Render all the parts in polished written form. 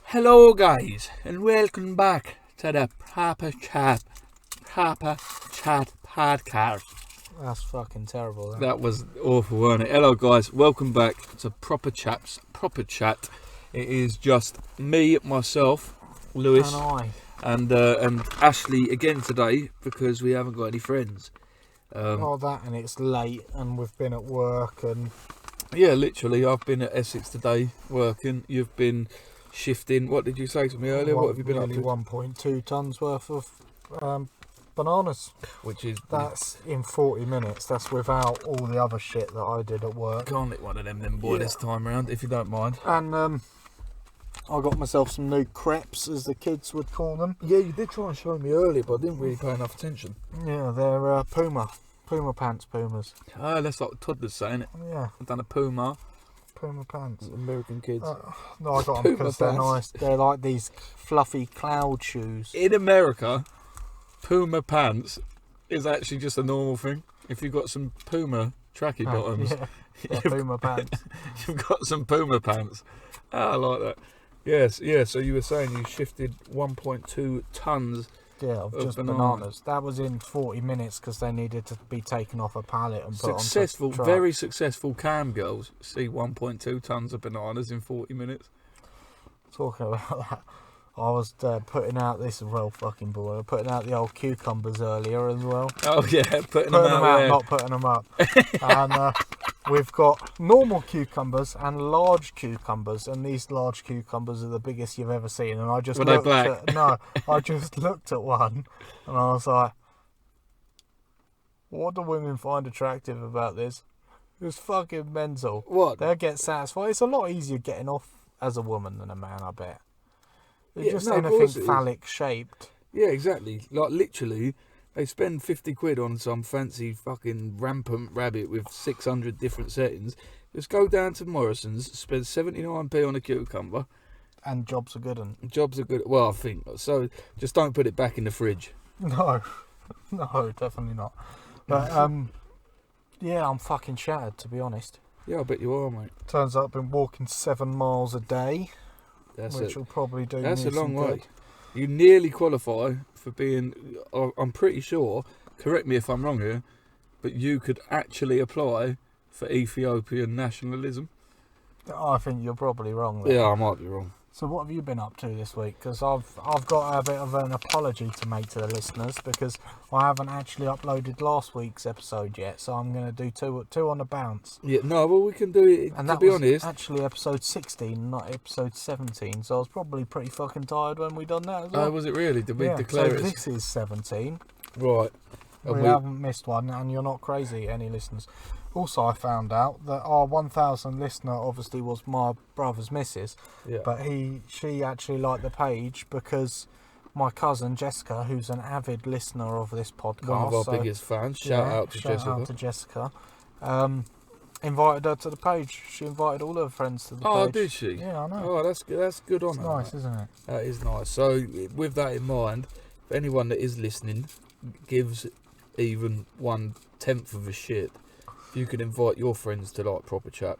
Hello guys, and welcome back to the Proper Chat podcast. That's fucking terrible. That was awful, wasn't it? Hello guys, welcome back to Proper Chat. It is just me, myself, Lewis, and and Ashley again today because we haven't got any friends. and it's late, and we've been at work, and Yeah, literally, I've been at Essex today working. You've been shifting. What did you say to me earlier? What have you been up nearly to? 1.2 tons worth of bananas. Which is That's in 40 minutes. That's without all the other shit that I did at work. can't let one of them then, boy, this time round, if you don't mind. And I got myself some new crepes, as the kids would call them. Yeah, you did try and show me earlier, but I didn't really pay enough attention. Yeah, they're Puma pants, Pumas. Ah, that's like toddlers saying it. Yeah, I've done a Puma, Puma pants. American kids. No, I got them Puma because they're pants. nice. They're like these fluffy cloud shoes. In America, Puma pants is actually just a normal thing. If you've got some Puma tracky bottoms, Yeah, Puma pants. you've got some Puma pants. Ah, I like that. Yes, yeah, so you were saying you shifted 1.2 tons. Yeah, of just bananas. That was in 40 minutes because they needed to be taken off a pallet and put Successful, onto a truck. very successful cam girls see 1.2 tons of bananas in 40 minutes. Talking about that, I was putting out this fucking boy. Putting out the old cucumbers earlier as well. Oh yeah, putting them Them out out, there. not putting them up. And we've got normal cucumbers and large cucumbers, and these large cucumbers are the biggest you've ever seen. And I just Were they looked black? I just looked at one, and I was like, "What do women find attractive about this?" It was fucking mental. What? They'll get satisfied. It's a lot easier getting off as a woman than a man, I bet. They're Yeah, just no, of anything course it is. phallic shaped. Yeah, exactly. Like literally, they spend 50 quid on some fancy fucking rampant rabbit with 600 different settings. Just go down to Morrison's, spend 79p on a cucumber. And jobs are good. And Jobs are good. Well, I think so. Just don't put it back in the fridge. no, definitely not. But yeah, I'm fucking shattered, to be honest. Yeah, I bet you are, mate. Turns out I've been walking 7 miles a day, That's which it. will probably do That's me a long some way. good. You nearly qualify for being. I'm pretty sure. Correct me if I'm wrong here, but you could actually apply for Ethiopian nationalism. I think you're probably wrong there. Yeah, I might be wrong. So what have you been up to this week? Because I've got a bit of an apology to make to the listeners because I haven't actually uploaded last week's episode yet. So I'm going to do two on the bounce. Yeah, no, well we can do it. And to that be was honest, actually episode 16, not episode 17. So I was probably pretty fucking tired when we done that as well. was it really? Did we declare so it? this is 17. Right. We haven't missed one, and you're not crazy, any listeners. Also, I found out that our 1,000 listener obviously was my brother's missus, Yeah. but she actually liked the page because my cousin Jessica, who's an avid listener of this podcast, One of our biggest fans. Shout out to Jessica. Shout out to Jessica. Invited her to the page. She invited all her friends to the page. Oh, did she? Yeah, I know. Oh, that's good on It's her. nice, isn't it? That is nice. So, with that in mind, if anyone that is listening gives even 1/10 of a shit, if you could invite your friends to like Proper Chat,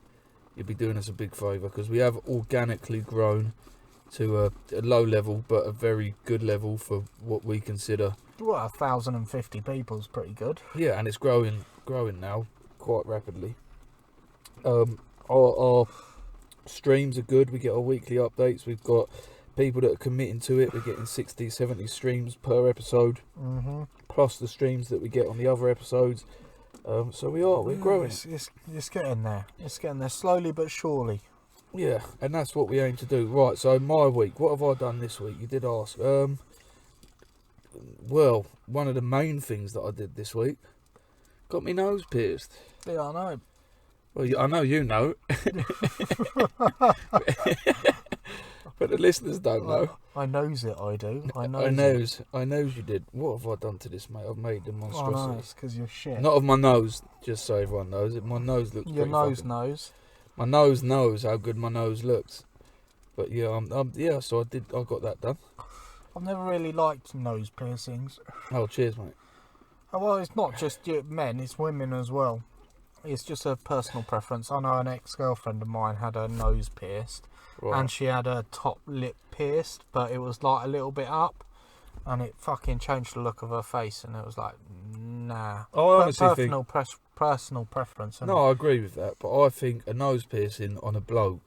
you'd be doing us a big favour because we have organically grown to a low level but a very good level for what we consider. Well, 1,050 people's pretty good. Yeah, and it's growing now quite rapidly. Our streams are good. We get our weekly updates. We've got people that are committing to it. We're getting 60, 70 streams per episode, plus the streams that we get on the other episodes. So we're growing. It's getting there. It's getting there slowly but surely. Yeah, and that's what we aim to do. Right, so my week. What have I done this week? You did ask. Well, one of the main things that I did this week, got my nose pierced. Yeah, I know. Well, I know you know. But the listeners don't know. I knows it, I do. I knows you did. What have I done to this, mate? I've made the Oh, monstrosity. no, it's because you're shit. Not of my nose, just so everyone knows it. My nose looks Your pretty nose fucking- knows. My nose knows how good my nose looks. But yeah, so I got that done. I've never really liked nose piercings. Oh, cheers, mate. Oh, well, it's not just men, it's women as well. It's just a personal preference. I know an ex-girlfriend of mine had her nose pierced, Right. and she had her top lip pierced, but it was like a little bit up, and it fucking changed the look of her face, and it was like, nah. I honestly think... Personal preference. Isn't No, I agree with that, but I think a nose piercing on a bloke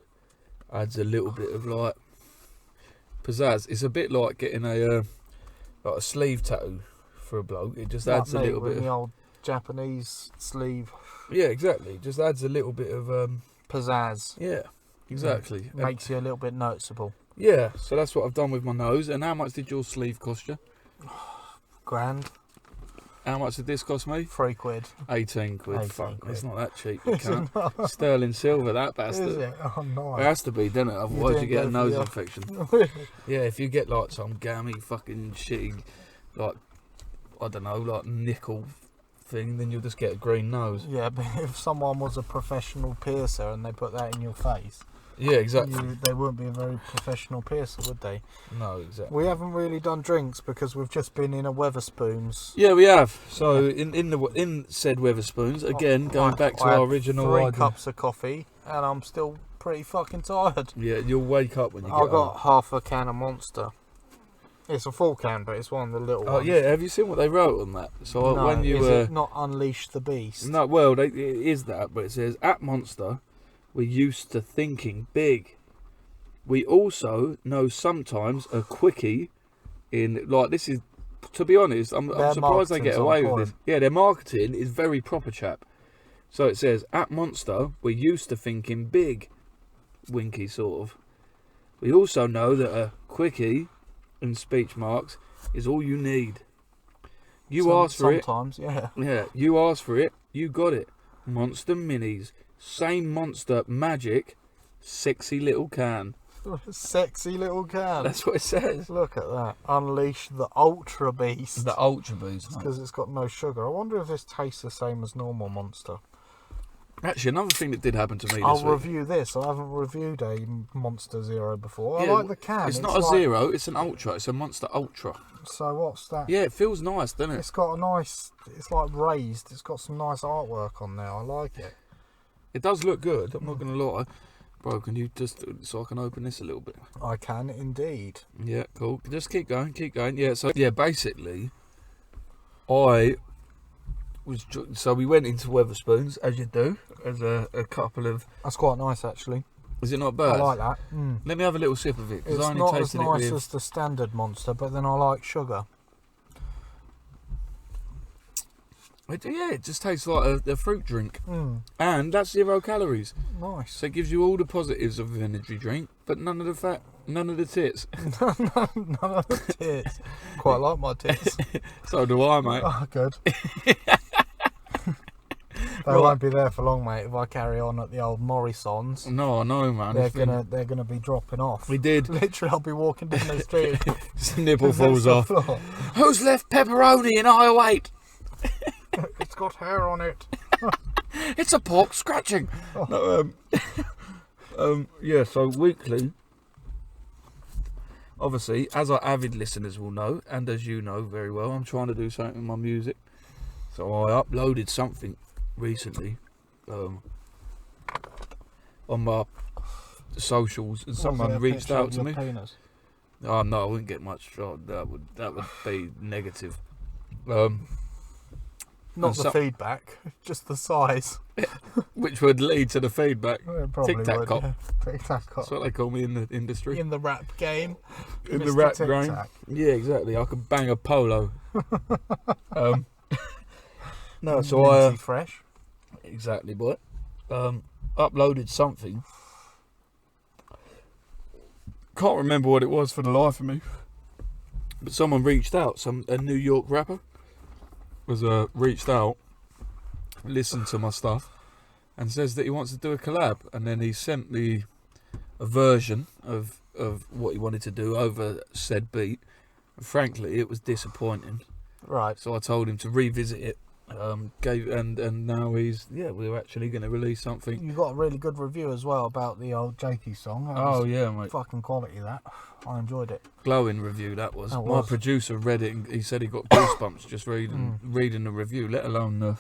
adds a little bit of like pizzazz. It's a bit like getting a sleeve tattoo for a bloke. It just adds a little bit of the old Japanese sleeve. Yeah, exactly. It just adds a little bit of pizzazz. Yeah, exactly. Makes you a little bit noticeable. Yeah, so that's what I've done with my nose. And how much did your sleeve cost you? Grand. How much did this cost me? £3. 18 quid. 18 Fuck, quid. it's not that cheap. You can't. Sterling silver, that bastard. Is it? Oh, nice. It has to be, doesn't it? Otherwise you didn't get a go for nose the- infection. Yeah, if you get like some gammy fucking shitty, like, I don't know, like nickel thing, then you'll just get a green nose. Yeah, but if someone was a professional piercer and they put that in your face, Yeah, exactly. they wouldn't be a very professional piercer, would they? No, exactly. We haven't really done drinks because we've just been in a Weatherspoons. Yeah, we have. So in said Weatherspoons, again, going back to I our had original 3 idea. cups of coffee and I'm still pretty fucking tired. Yeah, you'll wake up when you get I got home. half a can of Monster. It's a full can, but it's one of the little Oh ones. yeah, have you seen what they wrote on that? So No, when you is it not Unleash the Beast? no, well, it is that, but it says at Monster, we're used to thinking big. We also know sometimes a quickie in like this is. To be honest, I'm Their surprised they get marketing's on away with point. this. Yeah, their marketing is very proper, chap. So it says at Monster, we're used to thinking big, winky sort of. We also know that a quickie, in speech marks, is all you need. You asked for it. Sometimes, yeah. Yeah, you asked for it, you got it. Monster Minis. Same monster magic, sexy little can. Sexy little can. That's what it says. Look at that. Unleash the Ultra Beast. The Ultra Boost. Because it's got no sugar. I wonder if this tastes the same as normal Monster. Actually, another thing that did happen to me I'll this week. review this. I haven't reviewed a Monster Zero before. Yeah, I like the can. It's not a like- zero, it's an ultra. It's a Monster Ultra. So what's that? Yeah, it feels nice, doesn't it? It's got a nice. It's like raised. It's got some nice artwork on there. I like it. It does look good, I'm not going to lie. Bro, can you just, so I can open this a little bit? I can indeed. Yeah, cool. Just keep going, keep going. Yeah, so, yeah, basically, I was, so we went into Weatherspoons, as you do, as a couple of, That's quite nice actually. is it not bad? I like that. Mm. Let me have a little sip of it, because It's I only not as tasted it nice with... as the standard Monster, but then I like sugar. It just tastes like a fruit drink. Mm. And that's 0 calories. Nice. So it gives you all the positives of an energy drink, but none of the fat, none of the tits. None of the tits. Quite like my tits. So do I, mate. Oh, good. They Right. won't be there for long, mate. If I carry on at the old Morrisons, No, I know, man. they're gonna be dropping off. We did. Literally, I'll be walking down the street. Some nipple falls That's the off. floor. Who's left pepperoni in aisle 8? It's got hair on it. It's a pork scratching. No, yeah, so weekly, obviously, as our avid listeners will know, and as you know very well, I'm trying to do something with my music. So I uploaded something recently on my socials, and someone reached out to me. Penis? Oh no, I wouldn't get much. Oh, that would be negative. Not And the so- feedback, just the size. Which would lead to the feedback. It probably Tic Tac would, Cop. yeah. Tic Tac Cop. That's what they call me in the industry. In the rap game. In the Mr. rap Tic game. Tac. Yeah, exactly. I could bang a polo. No, so I Minty fresh. exactly, boy. Uploaded something. Can't remember what it was for the life of me. But someone reached out. A New York rapper was reached out, listened to my stuff, and says that he wants to do a collab. And then he sent me a version of what he wanted to do over said beat. And frankly, it was disappointing. Right. So I told him to revisit it. And now we're actually going to release something. You got a really good review as well about the old Jakey song. That Oh was yeah, mate. fucking quality, that. I enjoyed it. Glowing review that was. That My was. producer read it and he said he got goosebumps just reading the review, let alone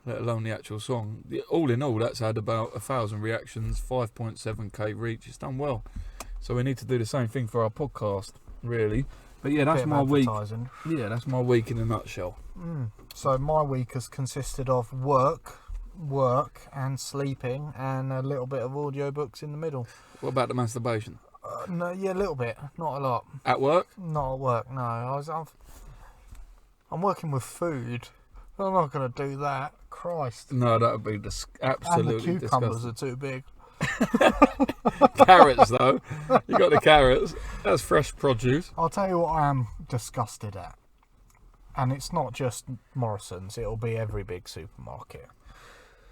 let alone the actual song. All in all, that's had about 1,000 reactions, 5.7k reach. It's done well. So we need to do the same thing for our podcast, really. But yeah, that's Bit of my week. advertising. Yeah, that's my week in a nutshell. So my week has consisted of work and sleeping and a little bit of audiobooks in the middle. What about the masturbation? No, yeah, a little bit, not a lot. At work? Not at work, no. I'm working with food. I'm not going to do that. Christ. No, that would be absolutely And the cucumbers disgusting. are too big. Carrots, though. You got the carrots. That's fresh produce. I'll tell you what I am disgusted at. And it's not just Morrison's, it'll be every big supermarket.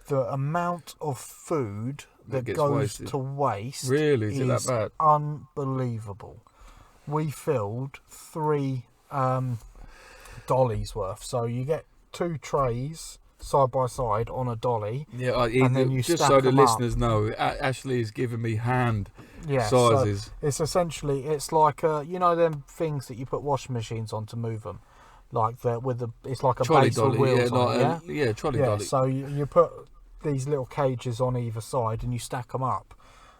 The amount of food that gets goes wasted. to waste Really? Is it that is bad? unbelievable. We filled 3 dollies worth. So you get 2 trays side by side on a dolly. Yeah, And then you just stack so the them up. listeners know, Ashley is giving me hand Yeah, sizes. So it's essentially, it's like you know them things that you put washing machines on to move them, like it's like a Trolley base with dolly, wheels on it, yeah. trolley Yeah, dolly. so you put these little cages on either side and you stack them up,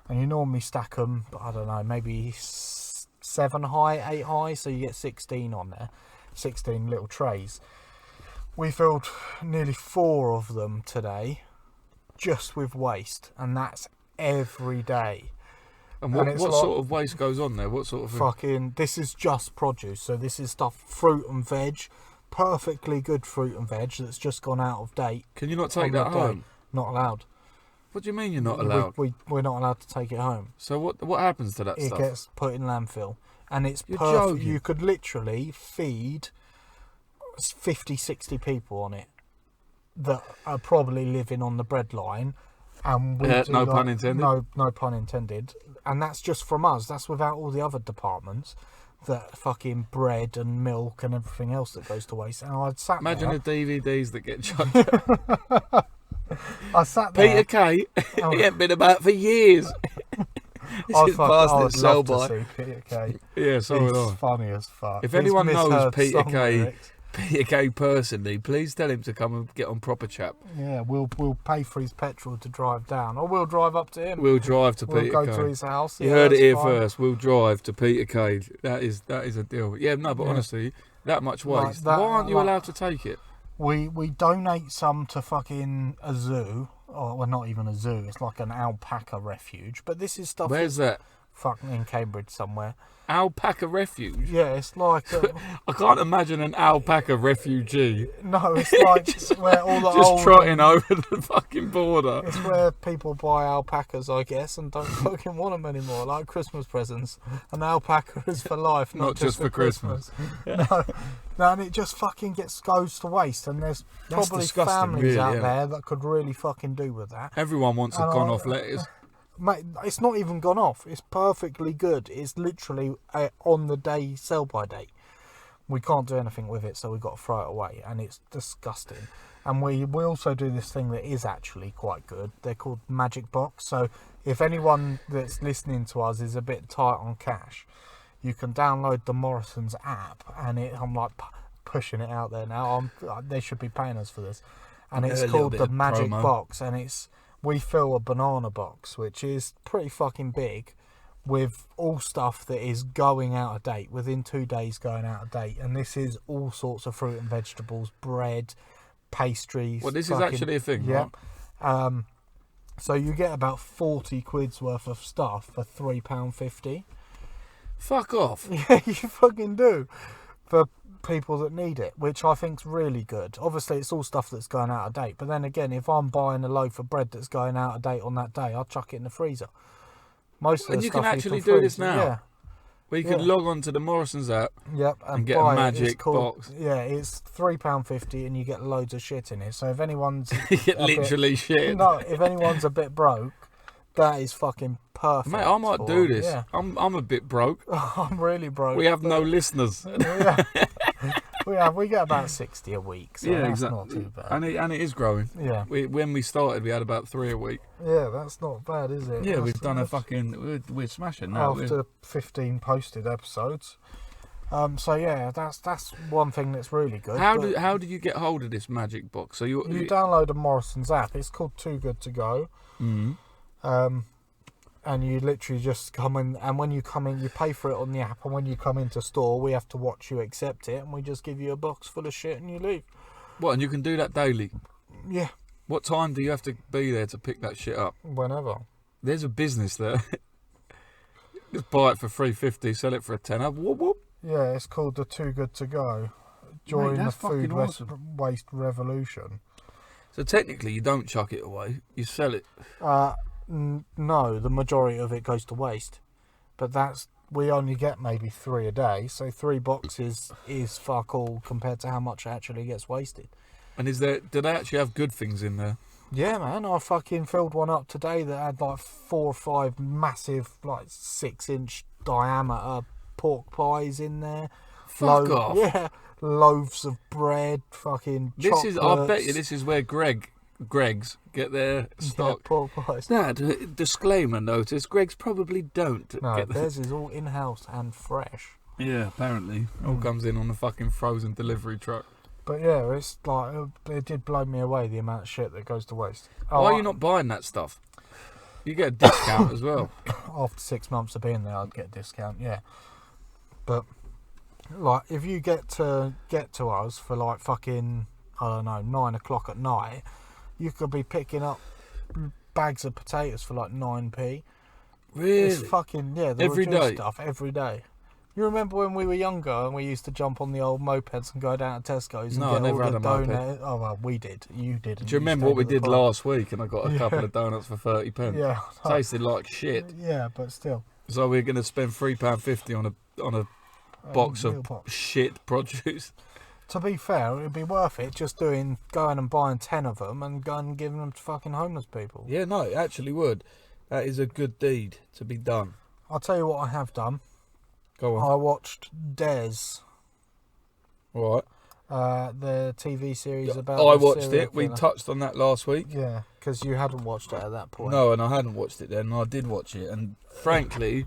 and you normally stack them, I don't know, maybe 7 high, 8 high, so you get 16 on there, 16 little trays. We filled nearly 4 of them today, just with waste, and that's every day. And what it's what like- sort of waste goes on there? What sort of Fucking, this is just produce, so this is stuff, fruit and veg, perfectly good fruit and veg that's just gone out of date. Can you not take on that the day. home? Not allowed. What do you mean you're not allowed? We're not allowed to take it home. So what happens to that It stuff? gets put in landfill, and it's You're perfect. joking. You could literally feed 50, 60 people on it that are probably living on the breadline. And we do no pun intended. No pun intended. And that's just from us. That's without all the other departments. That fucking bread and milk and everything else that goes to waste. And I sat Imagine there. the DVDs that get chucked. I sat there. Peter Kay, Oh. he ain't been about for years. This is past I its would sell love to by. see Peter Kay. Yeah, so would He's I. funny as fuck. If His anyone knows misheard Peter song Kay, lyrics. Peter Kay personally, please tell him to come and get on Proper Chap. Yeah, we'll pay for his petrol to drive down, or we'll drive up to him. We'll drive to We'll Peter go Kay. to his house. You Yeah, heard it that's here fine. first. We'll drive to Peter Kay. That is a deal. Yeah, no, but Yeah. honestly, that much Like waste. that- Why aren't you like- allowed to take it? We donate some to fucking a zoo, or well, not even a zoo. It's like an alpaca refuge. But this is stuff Where's that's that? fucking in Cambridge somewhere. Alpaca refuge. Yeah, it's like I can't imagine an alpaca refugee no, it's like where all the just old trotting over the fucking border. It's where people buy alpacas, I guess, and don't fucking want them anymore, like Christmas presents. An alpaca is for life, not just for Christmas. No, and it just fucking goes to waste, and there's That's probably disgusting, families really, out yeah. there that could really fucking do with that. Everyone wants a And gone I- off lettuce. Mate, it's not even gone off. It's perfectly good. It's literally on the day, sell by date. We can't do anything with it, so we've got to throw it away, and it's disgusting. And we also do this thing that is actually quite good. They're called Magic Box. So if anyone that's listening to us is a bit tight on cash, you can download the Morrison's app, and I'm like pushing it out there now. They should be paying us for this, and it's A little called bit the of Magic promo. Box, and we fill a banana box, which is pretty fucking big, with all stuff that is going out of date, within 2 days going out of date. And this is all sorts of fruit and vegetables, bread, pastries. Well, this is actually a thing, yeah. right? So you get about 40 quid's worth of stuff for £3.50. Fuck off. Yeah, you fucking do. For people that need it, which I think's really good. Obviously, it's all stuff that's going out of date. But then again, if I'm buying a loaf of bread that's going out of date on that day, I'll chuck it in the freezer. Most of And the you can stuff actually can do this freeze. now? Yeah. We could Yeah. log on to the Morrison's app. Yep, And get a buy it. Magic It's called, Box. Yeah, it's £3.50, and you get loads of shit in it. So if anyone's You get literally shit. no, if anyone's a bit broke, that is fucking perfect. Mate, I might for do them. this. Yeah, I'm a bit broke. I'm really broke. We have no listeners. We get about 60 a week, so that's not too bad. And it is growing. Yeah, When we started, we had about 3 a week. yeah, that's not bad, is it? Yeah, we've That's- done a that's- fucking. We're smashing now. after 15 posted episodes. So yeah, that's one thing that's really good. How but do you get hold of this magic box? So you download a Morrison's app. It's called Too Good to Go. Mm. And you literally just come in, and when you come in, you pay for it on the app, and when you come into store, we have to watch you accept it, and we just give you a box full of shit and you leave. What? And you can do that daily? Yeah. What time do you have to be there to pick that shit up? Whenever. There's a business there. Just buy it for $3.50, sell it for a tenner. Whoop whoop. Yeah, it's called the Too Good to Go. Join the that's food fucking awesome. waste revolution. So technically, you don't chuck it away. You sell it. No, the majority of it goes to waste. But we only get maybe 3 a day, so 3 boxes is fuck all compared to how much actually gets wasted. And do they actually have good things in there? Yeah, man, I fucking filled one up today that had like 4 or 5 massive, like 6-inch diameter pork pies in there. Fuck off. Yeah, loaves of bread, fucking chocolates. I bet you this is where Greg's get their stock. Yeah, pork pies. Now, disclaimer notice, Greg's probably don't. No, get theirs is all in-house and fresh. Yeah, apparently. All comes in on a fucking frozen delivery truck. But yeah, it's like, it did blow me away, the amount of shit that goes to waste. Why are you not buying that stuff? You get a discount as well. After 6 months of being there, I'd get a discount, yeah. But, like, if you get to us for, like, fucking, I don't know, 9 o'clock at night, you could be picking up bags of potatoes for, like, 9p. Really? It's fucking, yeah, the Every reduced day? stuff, every day. You remember when we were younger and we used to jump on the old mopeds and go down to Tesco's and No, get I never all had the a moped. donuts? Oh, well, we did. You did. Do you remember what we did last week? And I got a couple of donuts for 30p. Yeah. Tasted like shit. Yeah, but still. So we're going to spend £3.50 on a box of meal box. shit produce. To be fair, it'd be worth it just going and buying 10 of them and going and giving them to fucking homeless people. Yeah, no, it actually would. That is a good deed to be done. I'll tell you what I have done. Go on. I watched Des, All right. the TV series about. I the watched serial it. We killer. touched on that last week. Yeah, because you hadn't watched it at that point. No, and I hadn't watched it then. And I did watch it, and frankly,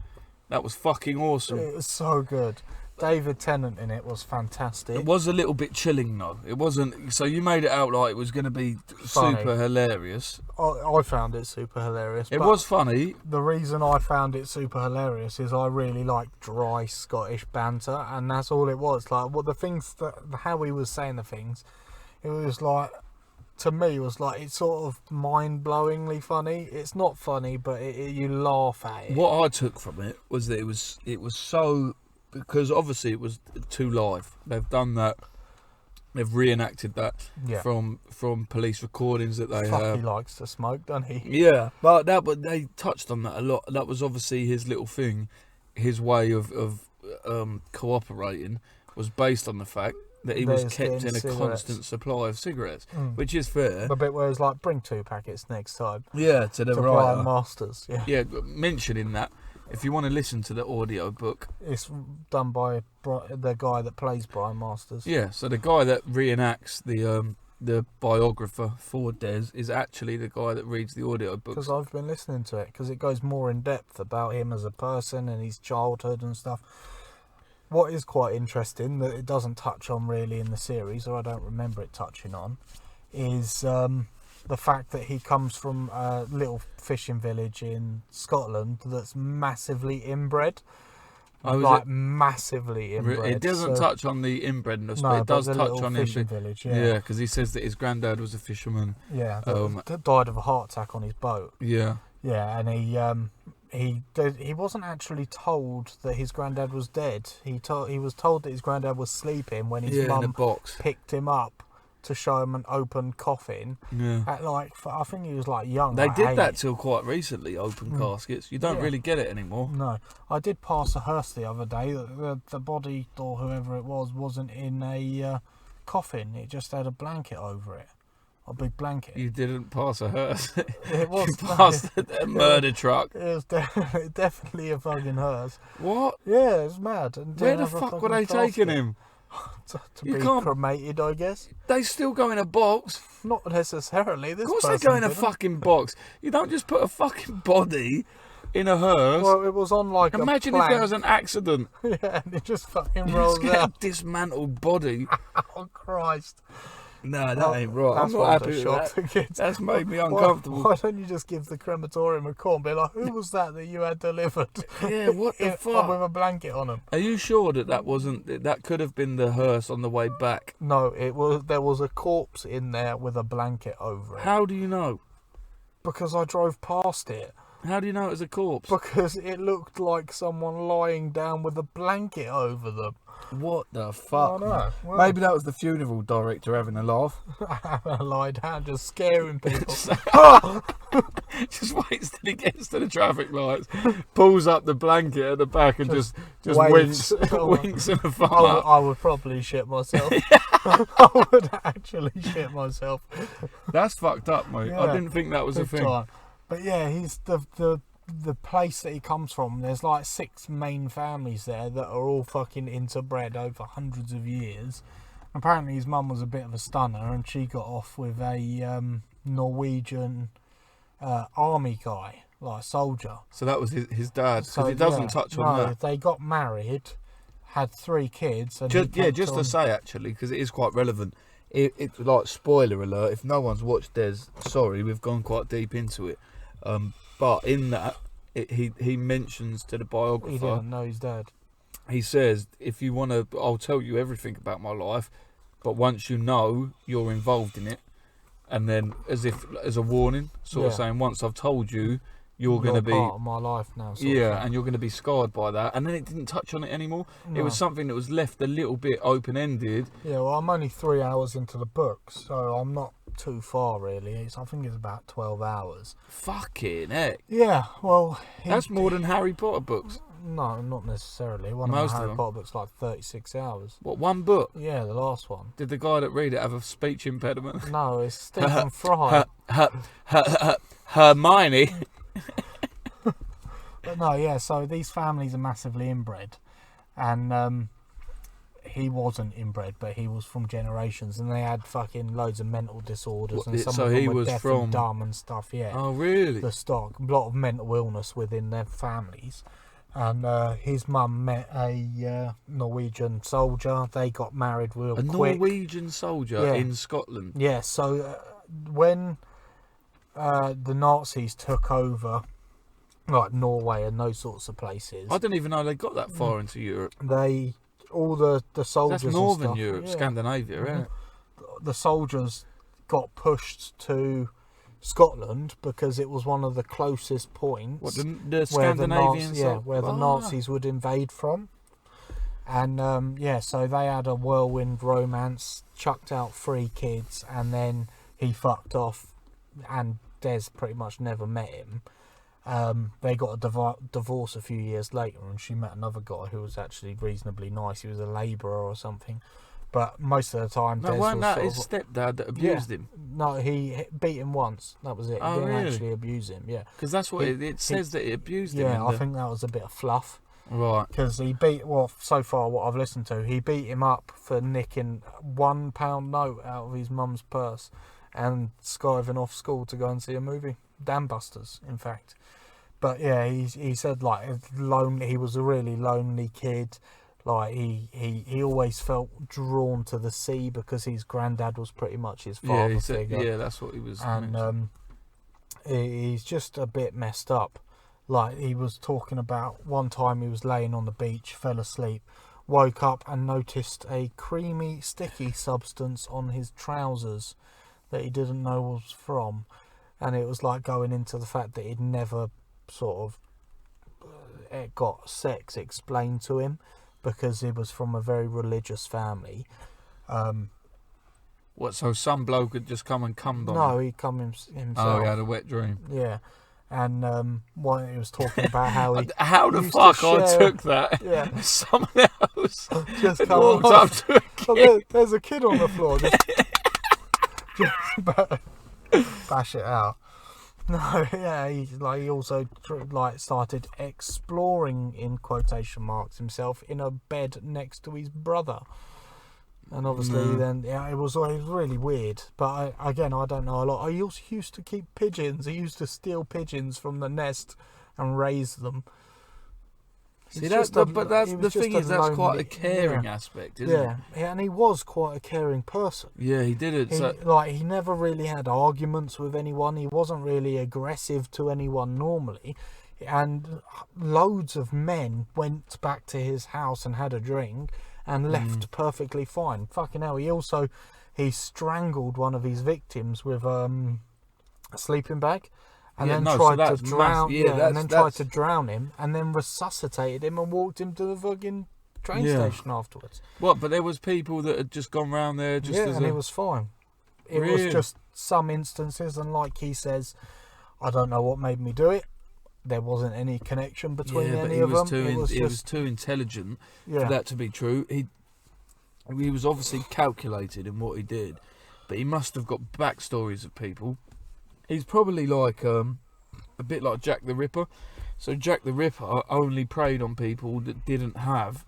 that was fucking awesome. It was so good. David Tennant in it was fantastic. It was a little bit chilling though. It wasn't. So you made it out like it was going to be Funny. super hilarious. I found it super hilarious. It but was funny. The reason I found it super hilarious is I really like dry Scottish banter, and that's all it was. Like, what the things that how he was saying the things, it was like, to me, it was like, it's sort of mind-blowingly funny. It's not funny, but you laugh at it. What I took from it was that it was so, because obviously it was too live. They've done that. They've reenacted that Yeah. from police recordings that they Fuck, have. he likes to smoke, doesn't he? Yeah, but they touched on that a lot. That was obviously his little thing. His way of cooperating was based on the fact that he was There's kept getting in a cigarettes. constant supply of cigarettes, which is fair. The bit where it's like, bring 2 packets next time. Yeah, to the To Brian writer. Masters. Yeah. Yeah, mentioning that, if you want to listen to the audio book, It's done by the guy that plays Brian Masters. yeah. So the guy that reenacts the biographer for Des is actually the guy that reads the audio books. Because I've been listening to it, because it goes more in depth about him as a person and his childhood and stuff. What is quite interesting that it doesn't touch on really in the series, or I don't remember it touching on, is the fact that he comes from a little fishing village in Scotland that's massively inbred. Oh, is like it? massively inbred. It doesn't so- touch on the inbredness, No, but it does the touch little on him. fishing village. Yeah, because he says that his granddad was a fisherman. Yeah, Um, that died of a heart attack on his boat. Yeah. Yeah, and he wasn't actually told that his granddad was dead. He was told that his granddad was sleeping when his Yeah, in a mum box. picked him up to show him an open coffin. Yeah. At like, I think he was like young. They like did 8. that till quite recently, open caskets. You don't Yeah. really get it anymore. No, I did pass a hearse the other day. The body or whoever it was wasn't in a coffin. It just had a blanket over it, a big blanket. You didn't pass a hearse. It was You passed a murder truck. It was definitely a fucking hearse. What? Yeah, it's mad. And Where didn't the have a fuck were fucking they taking casket. him? To You be can't- cremated, I guess. They still go in a box. Not necessarily. This Of course they person go in a didn't. fucking box. You don't just put a fucking body in a hearse. Well, it was on like Imagine a if plank. there was an accident. Yeah, and it just fucking Just rolls get a out. dismantled body. Oh Christ! No, that ain't right. That's I'm what not I'm happy shocked with for that. kids. That's made me Why- uncomfortable. Why don't you just give the crematorium a call and be like, who was that you had delivered? Yeah, what the fuck? With a blanket on them. Are you sure that wasn't... That could have been the hearse on the way back? No, it was. There was a corpse in there with a blanket over it. How do you know? Because I drove past it. How do you know it was a corpse? Because it looked like someone lying down with a blanket over them. What the fuck? I know. man? Well- Maybe that was the funeral director having a laugh. Lie down, just scaring people. Just waits till he gets to the traffic lights, pulls up the blanket at the back and just waits. winks, winks and a thumb I would, up. I would probably shit myself. I would actually shit myself. That's fucked up, mate. I Yeah, didn't think that was a Big thing. time. But yeah, he's the place that he comes from. There's like 6 main families there that are all fucking interbred over hundreds of years. Apparently, his mum was a bit of a stunner, and she got off with a Norwegian army guy, like soldier. So that was his dad, because So, it doesn't yeah, touch on no, that. they got married, had 3 kids, and Just, he yeah, kept just on- to say actually, because it is quite relevant. It's like spoiler alert. If no one's watched Des, sorry, we've gone quite deep into it. But in that, he mentions to the He biographer. didn't know his dad. He says, if you want to, I'll tell you everything about my life, but once you know, you're involved in it. And then, as a warning, sort of Yeah. saying, once I've told you, you're going to be, part of my life now. Sort of yeah, thing. and you're going to be scarred by that. And then it didn't touch on it anymore. It No. was something that was left a little bit open-ended. Yeah, well, I'm only 3 hours into the book, so I'm not too far really. I think it's about 12 hours. Fucking heck. Yeah, well, That's more than Harry Potter books. No, not necessarily. One Most of of the Harry them. Potter books like 36 hours. What, one book? Yeah, the last one. Did the guy that read it have a speech impediment? No, it's Stephen Fry. Hermione. But no, yeah, so these families are massively inbred. And he wasn't inbred, but he was from generations. And they had fucking loads of mental disorders. What, And some so of them he were was deaf from- and dumb and stuff, yeah. Oh, really? The stock. A lot of mental illness within their families. And his mum met a Norwegian soldier. They got married real A quick. Norwegian soldier Yeah. in Scotland. Yeah, so when the Nazis took over, like Norway and those sorts of places, I didn't even know they got that far into Europe. all the soldiers That's and Northern stuff, Europe, yeah, Scandinavia, isn't it? the soldiers got pushed to Scotland because it was one of the closest points What, the where the Scandinavian Nazis would invade from. And so they had a whirlwind romance, chucked out 3 kids, and then he fucked off, and Des pretty much never met him. They got a divorce a few years later, and she met another guy who was actually reasonably nice. He was a labourer or something, but most of the time, No, Des wasn't was that sort his of, stepdad that abused him? no, he beat him once. That was it. He Oh, didn't really? actually abuse him. Yeah, Because that's what it says, that he abused him. yeah. in I the- think that was a bit of fluff. Right. Because he beat, well, so far what I've listened to, he beat him up for nicking £1 note out of his mum's purse and skiving off school to go and see a movie. Dam Busters, in fact. But yeah, he said like lonely. He was a really lonely kid. Like he always felt drawn to the sea because his granddad was pretty much his Yeah, father he said, figure. yeah, that's what he was. mentioning. And he's just a bit messed up. Like he was talking about one time he was laying on the beach, fell asleep, woke up and noticed a creamy, sticky substance on his trousers that he didn't know was from, and it was like going into the fact that he'd never sort of got sex explained to him because he was from a very religious family. What? So some bloke had just come and cummed on No, him? he come himself. Oh, he had a wet dream. Yeah. And he was talking about how he How the used to fuck I share- took that? yeah Someone else just had come walked on. up to a Oh, there's a kid on the floor. Just bash it out. No, yeah, he also started exploring in quotation marks himself in a bed next to his brother. And obviously, then it was really weird. But I don't know a lot. I also used to keep pigeons. I used to steal pigeons from the nest and raise them. See, that's the thing is that's quite a caring aspect, isn't it? Yeah, and he was quite a caring person. Yeah, he did it. He never really had arguments with anyone. He wasn't really aggressive to anyone normally. And loads of men went back to his house and had a drink and left perfectly fine. Fucking hell. He strangled one of his victims with a sleeping bag. And then tried to drown him, and then resuscitated him and walked him to the fucking train station afterwards. What? But there was people that had just gone round there and he was fine. It was just some instances, and like he says, I don't know what made me do it. There wasn't any connection between any of them. He was too intelligent for that to be true. He was obviously calculated in what he did, but he must have got backstories of people. He's probably like a bit like Jack the Ripper. So Jack the Ripper only preyed on people that didn't have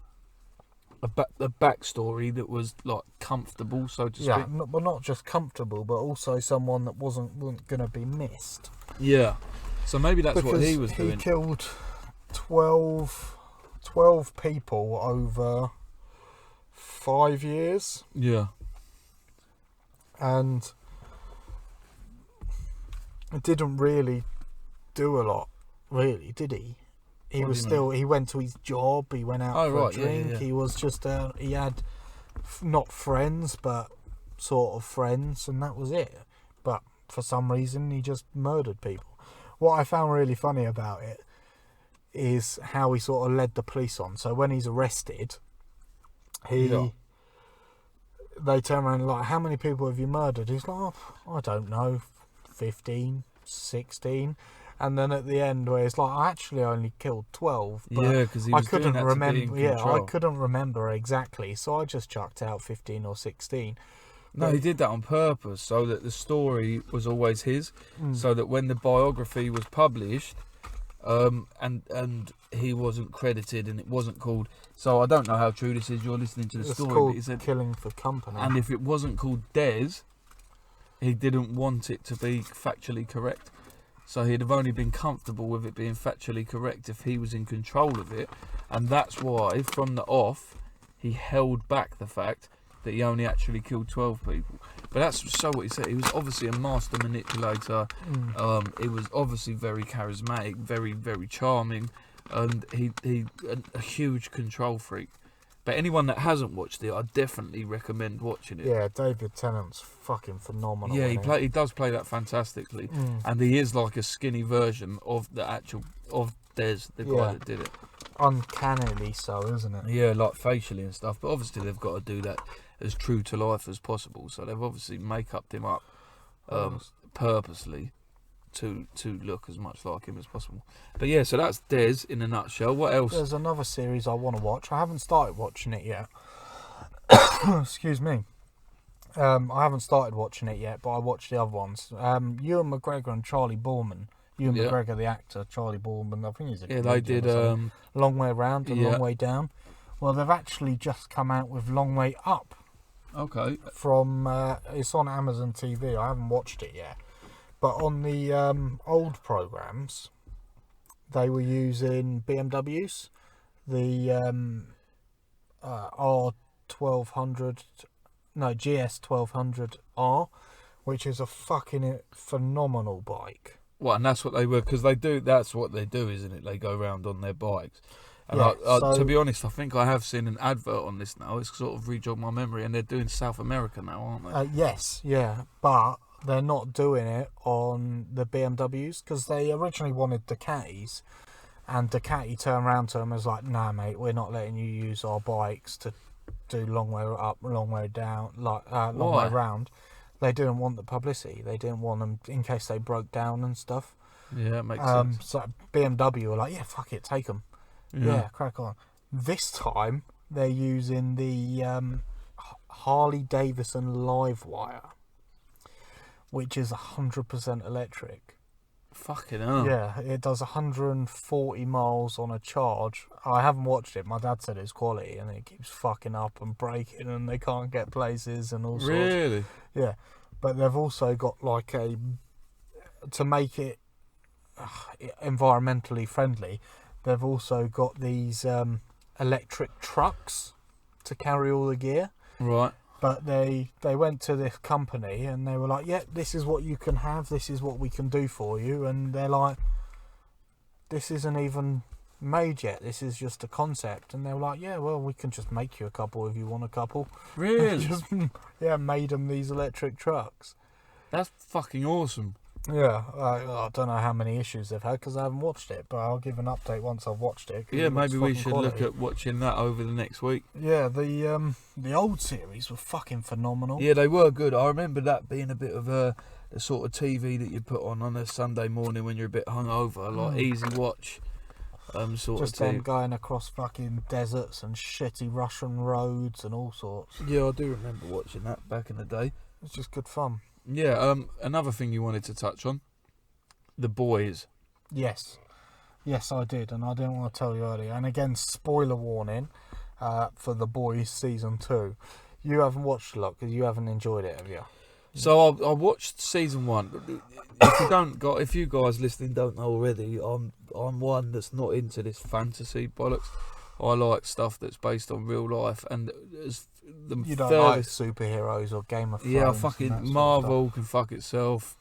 a backstory that was like comfortable, so to speak. Yeah, but not just comfortable, but also someone that wasn't going to be missed. Yeah. So maybe that's what he was doing. He killed 12 people over 5 years. Yeah. And it didn't really do a lot, really, did he? He went to his job, he went out for a drink, he was just, he had not friends, but sort of friends, and that was it. But for some reason, he just murdered people. What I found really funny about it is how he sort of led the police on. So when he's arrested, they turn around and like, how many people have you murdered? He's like, I don't know, 15, 16, and then at the end where it's like, I actually only killed 12, but because I couldn't remember. I couldn't remember exactly, so I just chucked out 15 or 16. No, he did that on purpose so that the story was always his, so that when the biography was published, and he wasn't credited and it wasn't called. So I don't know how true this is. You're listening to the story, called but he said Killing for Company. And if it wasn't called Des, he didn't want it to be factually correct. So he'd have only been comfortable with it being factually correct if he was in control of it. And that's why, from the off, he held back the fact that he only actually killed 12 people. But that's so what he said. He was obviously a master manipulator. He was obviously very charismatic, very, very charming. And he a huge control freak. But anyone that hasn't watched it, I definitely recommend watching it. Yeah, David Tennant's fucking phenomenal. Yeah, he does play that fantastically, and he is like a skinny version of of Des, the guy that did it. Uncannily so, isn't it? Yeah, like facially and stuff. But obviously they've got to do that as true to life as possible. So they've obviously make-upped him up purposely to look as much like him as possible. But yeah, so that's Des in a nutshell. What else? There's another series I want to watch. I haven't started watching it yet. Excuse me. I haven't started watching it yet, but I watched the other ones. Ewan McGregor and Charlie Boorman. Ewan McGregor, the actor, Charlie Boorman, I think he's a they did Long Way Round and Long Way Down. Well, they've actually just come out with Long Way Up. Okay. From it's on Amazon TV. I haven't watched it yet. But on the old programs, they were using BMWs, the GS1200R, which is a fucking phenomenal bike. Well, and that's what they were, because that's what they do, isn't it? They go around on their bikes. And to be honest, I think I have seen an advert on this now. It's sort of rejogged my memory, and they're doing South America now, aren't they? Yes, yeah, but they're not doing it on the BMWs because they originally wanted Ducatis, and Ducati turned around to them and was like, nah mate, we're not letting you use our bikes to do long way up, long way down, long way round. They didn't want the publicity. They didn't want them in case they broke down and stuff. Yeah, it makes sense. So BMW were like, yeah, fuck it, take them. Yeah, crack on. This time they're using the Harley Davidson Livewire, which is 100% electric. Fucking hell. Yeah, it does 140 miles on a charge. I haven't watched it. My dad said it's quality, and it keeps fucking up and breaking, and they can't get places and all sorts. Really? Yeah, but they've also got like to make it environmentally friendly, they've also got these electric trucks to carry all the gear. Right. But they went to this company and they were like, yeah, this is what you can have, this is what we can do for you. And they're like, this isn't even made yet, this is just a concept. And they were like, yeah, well, we can just make you a couple if you want a couple. Really? Just, yeah, made them these electric trucks. That's fucking awesome. Yeah, I don't know how many issues they've had because I haven't watched it, but I'll give an update once I've watched it. Yeah, maybe we should look at watching that over the next week. Yeah, the old series were fucking phenomenal. Yeah, they were good. I remember that being a bit of a sort of TV that you put on a Sunday morning when you're a bit hungover, like easy watch. Sort Just of them going across fucking deserts and shitty Russian roads and all sorts. Yeah, I do remember watching that back in the day. It's just good fun. Yeah, another thing you wanted to touch on, The Boys. Yes, I did, and I didn't want to tell you earlier. And again, spoiler warning for The Boys season 2. You haven't watched a lot because you haven't enjoyed it, have you? So I watched season 1. If you guys listening don't know already, I'm one that's not into this fantasy bollocks. I like stuff that's based on real life, and as the You don't like superheroes or Game of Thrones. Yeah, fucking Marvel can fuck itself.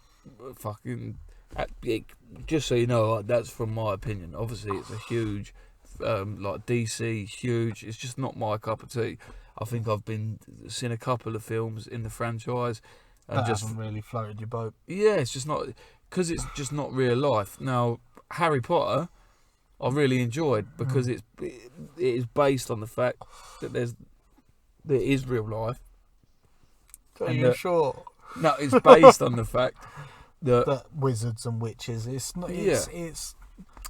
Fucking, just so you know, that's from my opinion. Obviously, it's a huge, like DC, huge. It's just not my cup of tea. I think I've seen a couple of films in the franchise, and that just hasn't really floated your boat. Yeah, it's just not, because it's just not real life. Now, Harry Potter, I really enjoyed because it is based on the fact that there is real life. Are you sure? No, it's based on the fact that wizards and witches. It's not. It's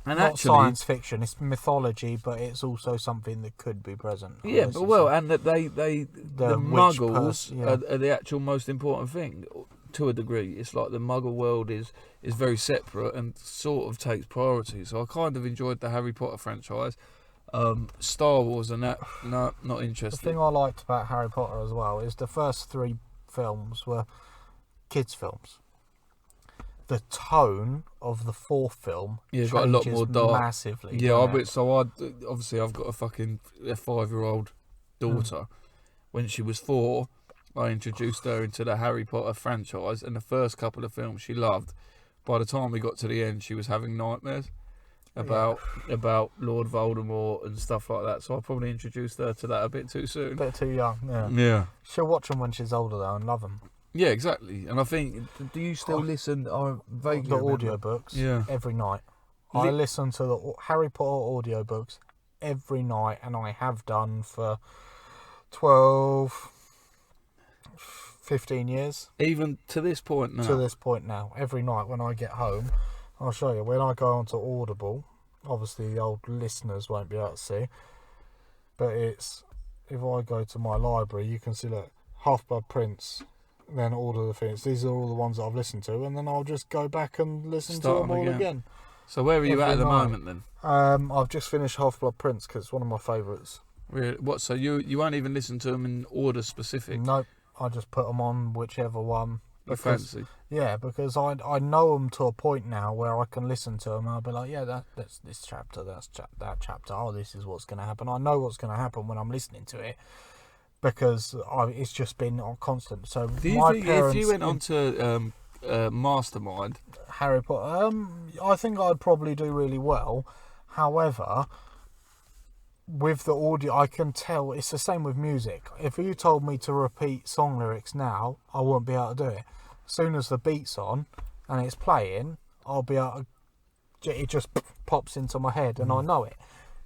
and not actually science fiction. It's mythology, but it's also something that could be present. Yeah, but and that the Muggles are the actual most important thing. To a degree, it's like the Muggle world is very separate and sort of takes priority. So I kind of enjoyed the Harry Potter franchise. Star Wars and that, no, not interested. The thing I liked about Harry Potter as well is the first 3 films were kids' films. The tone of the 4th film got a lot more dark, massively. Yeah, obviously I've got a 5-year-old daughter. When she was 4, I introduced her into the Harry Potter franchise, and the first couple of films she loved. By the time we got to the end, she was having nightmares about Lord Voldemort and stuff like that. So I probably introduced her to that a bit too soon. A bit too young, yeah. Yeah. She'll watch them when she's older though and love them. Yeah, exactly. And I think, do you still listen? I vaguely the remember. audiobooks every night. I listen to the Harry Potter audiobooks every night, and I have done for 15 years. Even to this point now? To this point now. Every night when I get home, I'll show you. When I go onto Audible, obviously the old listeners won't be able to see, but it's, if I go to my library, you can see, look, Half-Blood Prince, then all of the things. These are all the ones that I've listened to, and then I'll just go back and listen to them all again. So where are you at the moment then? I've just finished Half-Blood Prince because it's one of my favourites. Really? What? So you won't even listen to them in order specific? Nope. I just put them on whichever one. You fancy? Yeah, because I know them to a point now where I can listen to them and I'll be like, yeah, that's this chapter, that chapter. Oh, this is what's going to happen. I know what's going to happen when I'm listening to it because it's just been on constant. So do you think if you went on to Mastermind, Harry Potter, I think I'd probably do really well. However, with the audio, I can tell it's the same with music. If you told me to repeat song lyrics now, I wouldn't be able to do it. As soon as the beat's on and it's playing, I'll be able to, it just pops into my head and I know it.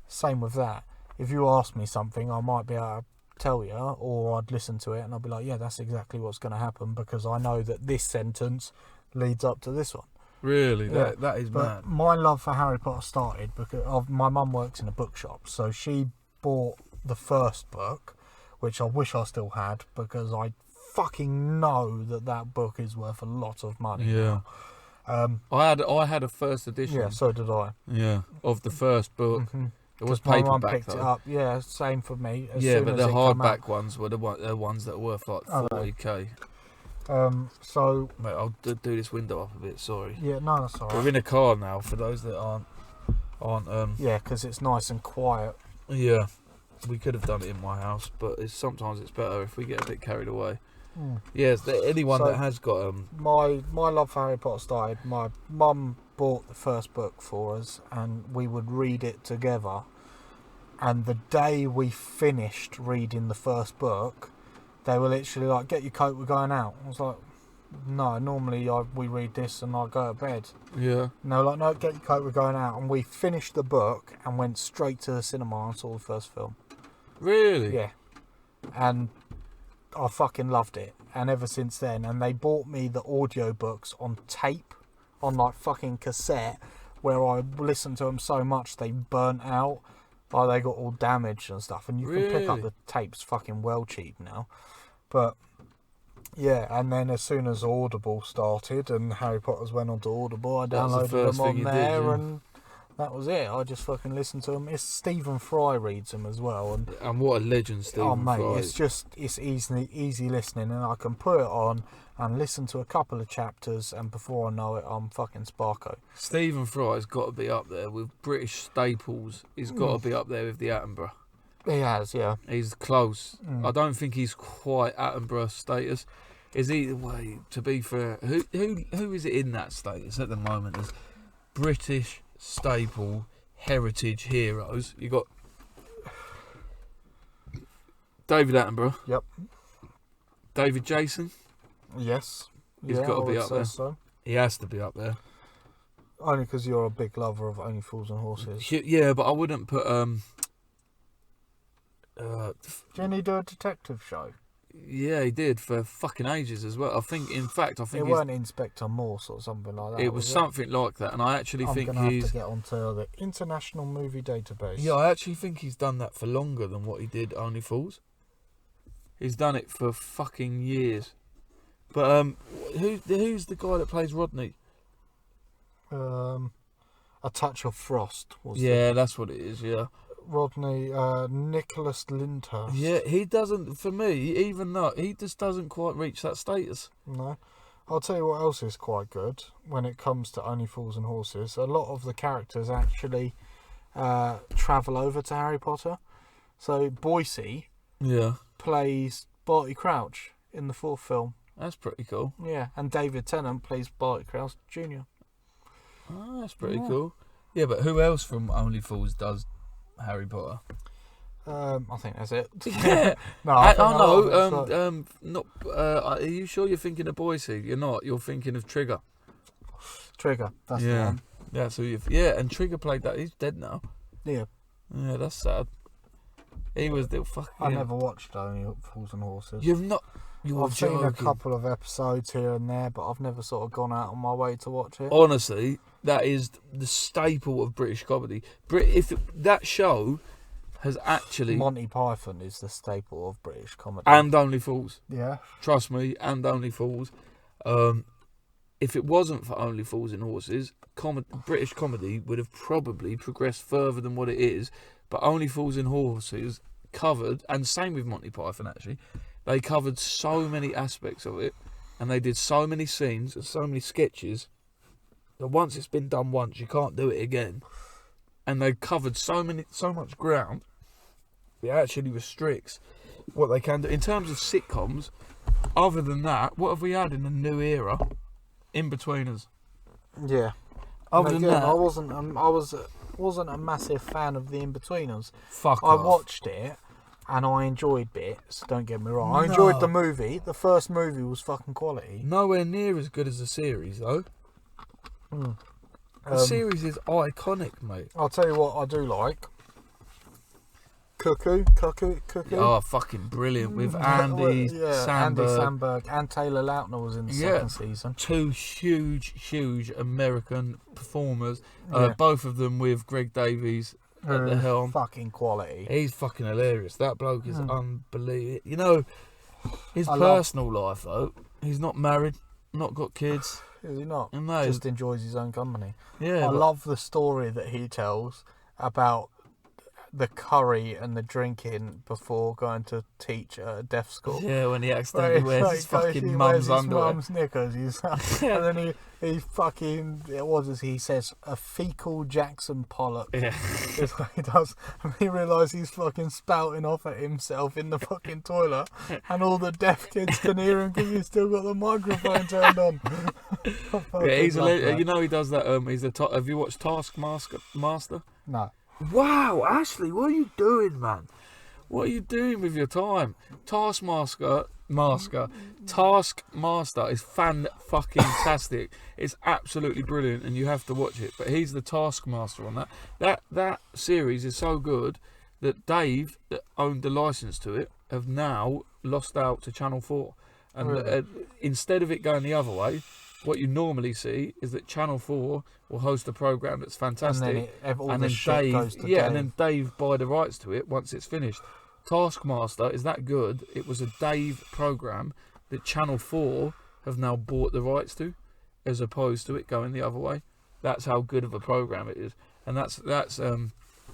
Same with that. If you ask me something, I might be able to tell you, or I'd listen to it and I'll be like, yeah, that's exactly what's going to happen because I know that this sentence leads up to this one. Really? Yeah. That is mad. My love for Harry Potter started because my mum works in a bookshop, so she bought the first book, which I wish I still had because I fucking know that book is worth a lot of money. Yeah. I had a first edition. Yeah, so did I. Yeah, of the first book. Mm-hmm. It was my mum paperback picked it up. Yeah, same for me. But the hardback ones were the ones that were worth like 40k. So Mate, I'll do this window up a bit. Sorry. yeah, no, that's all We're right. in a car now. For those that aren't. Yeah, because it's nice and quiet. Yeah. We could have done it in my house, but sometimes it's better if we get a bit carried away. Yes, anyone So- that has got My love for Harry Potter started. My mum bought the first book for us, and we would read it together. And the day we finished reading the first book, they were literally like, "Get your coat, we're going out." I was like, "No, normally we read this and I go to bed." yeah. And they were like, "No, get your coat, we're going out." And we finished the book and went straight to the cinema and saw the first film. Really? Yeah, and I fucking loved it. And ever since then, and they bought me the audiobooks on tape, on like fucking cassette, where I listened to them so much they burnt out, like they got all damaged and stuff. And you can pick up Really? the tapes fucking well cheap now. But yeah, and then as soon as Audible started and Harry Potter's went onto Audible, I That was the downloaded first them thing on you did, there, yeah. and that was it. I just fucking listened to them. It's Stephen Fry reads them as well, and And what a legend Stephen oh mate, Fry. it's easy listening, and I can put it on and listen to a couple of chapters, and before I know it, I'm fucking Sparko. Stephen Fry's got to be up there with British staples. He's got to be up there with the Attenborough. He has, yeah. He's close. I don't think he's quite Attenborough status. Is he? Wait, to be fair, who is it in that status at the moment as British staple heritage heroes? You got David Attenborough. Yep. David Jason. Yes. He's yeah, gotta I be would up say there. So. He has to be up there. Only because you're a big lover of Only Fools and Horses. Yeah, but I wouldn't put Didn't he do a detective show? yeah, he did for fucking ages as well. I think It he's, weren't Inspector Morse or something like that. it was something like that, and I actually I'm think gonna have he's to get onto the International Movie Database. yeah, I actually think he's done that for longer than what he did Only Fools. He's done it for fucking years. But who's the guy that plays Rodney? A Touch of Frost was Yeah, that's what it is. Yeah, Rodney, Nicholas Lyndhurst. yeah. He doesn't. For me, even though he just doesn't quite reach that status. No. I'll tell you what else is quite good when it comes to Only Fools and Horses. A lot of the characters actually travel over to Harry Potter. So Boise Yeah, plays Barty Crouch in the fourth film. that's pretty cool. Yeah, and David Tennant plays Barty Crouch Jr. Oh, that's pretty Yeah. cool. Yeah, but who else from Only Fools does Harry Potter? I think that's it. Yeah. No, I think a lot no. of it's like- Not. Are you sure you're thinking of Boise? You're not. You're thinking of Trigger. Trigger. That's the Yeah. one. Yeah. So yeah, and Trigger played that. He's dead now. Yeah, Yeah, that's sad. He was the fucking. I never watched Only Fools and Horses. You've not. You're I've seen a joking. couple of episodes here and there, but I've never sort of gone out on my way to watch it. Honestly, that is the staple of British comedy. That show has actually Monty Python is the staple of British comedy. and Only Fools. yeah, Trust me, and Only Fools. If it wasn't for Only Fools and Horses, British comedy would have probably progressed further than what it is. But Only Fools and Horses covered, and same with Monty Python actually, they covered so many aspects of it, and they did so many scenes and so many sketches that once it's been done once, you can't do it again. And they covered so much ground, it actually restricts what they can do in terms of sitcoms. Other than that, what have we had in the new era? In betweeners. yeah. Other And than again, that, I wasn't a massive fan of The In-Betweeners. fuck I off. watched it and I enjoyed bits. Don't get me wrong. I enjoyed the movie. The first movie was fucking quality. Nowhere near as good as the series, though. The series is iconic, mate. I'll tell you what I do like. Cuckoo. Oh, fucking brilliant with Andy yeah, Samberg. Andy Samberg and Taylor Lautner was in the second season. Two huge American performers. Yeah. Both of them with Greg Davies at the helm. Fucking quality. He's fucking hilarious. That bloke is unbelievable. You know, his I personal life, though, he's not married, not got kids. Is he not? No, Just enjoys his own company. yeah, I but- love the story that he tells about the curry and the drinking before going to teach at a deaf school. Yeah, when he accidentally wears his fucking mum's underwear. Mum's knickers. And then he fucking, what does he says? A fecal Jackson Pollock. Yeah. Is what he does. And he realises he's fucking spouting off at himself in the fucking toilet. And all the deaf kids can hear him because he's still got the microphone turned on. Yeah, he's you know he does that. Have you watched Taskmaster? No. Wow, Ashley, what are you doing, man? What are you doing with your time? Taskmaster is fan-fucking-tastic. It's absolutely brilliant, and you have to watch it. But he's the Taskmaster on that. That series is so good that Dave, that owned the license to it, have now lost out to Channel 4. And Really? Instead of it going the other way, what you normally see is that Channel 4 will host a programme that's fantastic. And then shit goes to Dave. And then Dave buy the rights to it once it's finished. Taskmaster is that good. It was a Dave programme that Channel 4 have now bought the rights to, as opposed to it going the other way. That's how good of a programme it is. And that's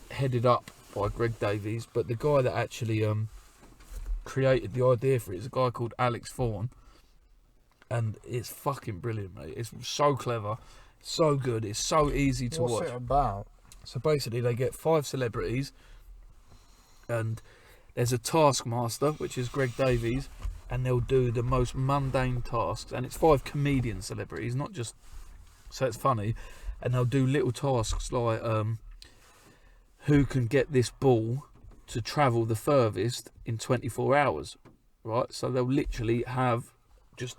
headed up by Greg Davies. But the guy that actually created the idea for it is a guy called Alex Vaughan. And it's fucking brilliant, mate. It's so clever, so good. It's so easy to watch. What's it about? So basically, they get 5 celebrities, and there's a taskmaster, which is Greg Davies, and they'll do the most mundane tasks. And it's 5 comedian celebrities, not just so it's funny. And they'll do little tasks like who can get this ball to travel the furthest in 24 hours, right? So they'll literally have just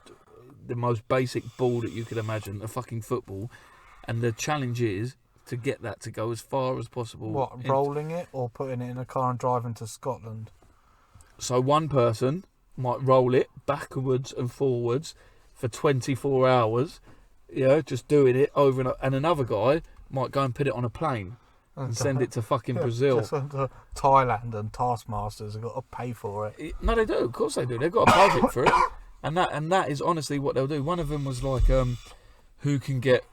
the most basic ball that you could imagine, a fucking football, and the challenge is to get that to go as far as possible. What, rolling it or putting it in a car and driving to Scotland? So one person might roll it backwards and forwards for 24 hours, just doing it over and over, and another guy might go and put it on a plane and send it to fucking Brazil. Just to Thailand, and Taskmasters have got to pay for it. No, they do. Of course they do. They've got a budget for it. And that is honestly what they'll do. One of them was like, who can get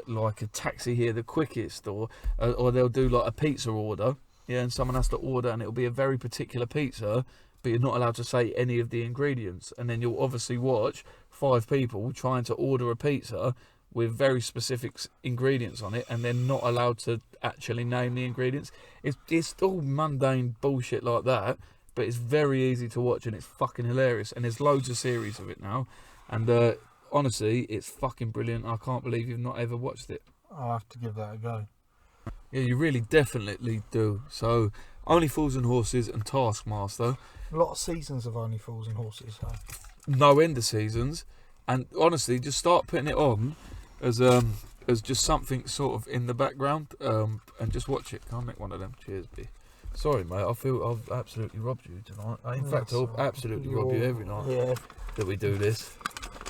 like a taxi here the quickest, or they'll do like a pizza order, and someone has to order, and it'll be a very particular pizza, but you're not allowed to say any of the ingredients, and then you'll obviously watch 5 people trying to order a pizza with very specific ingredients on it, and they're not allowed to actually name the ingredients. It's all mundane bullshit like that. But it's very easy to watch, and it's fucking hilarious. And there's loads of series of it now. And honestly, it's fucking brilliant. I can't believe you've not ever watched it. I'll have to give that a go. Yeah, you really definitely do. So, Only Fools and Horses and Taskmaster. A lot of seasons of Only Fools and Horses. So. No end of seasons. And honestly, just start putting it on as just something sort of in the background, and just watch it. Can't make one of them. Cheers, B. Sorry, mate. I feel I've absolutely robbed you tonight. In fact, I'll absolutely rob you every night that we do this.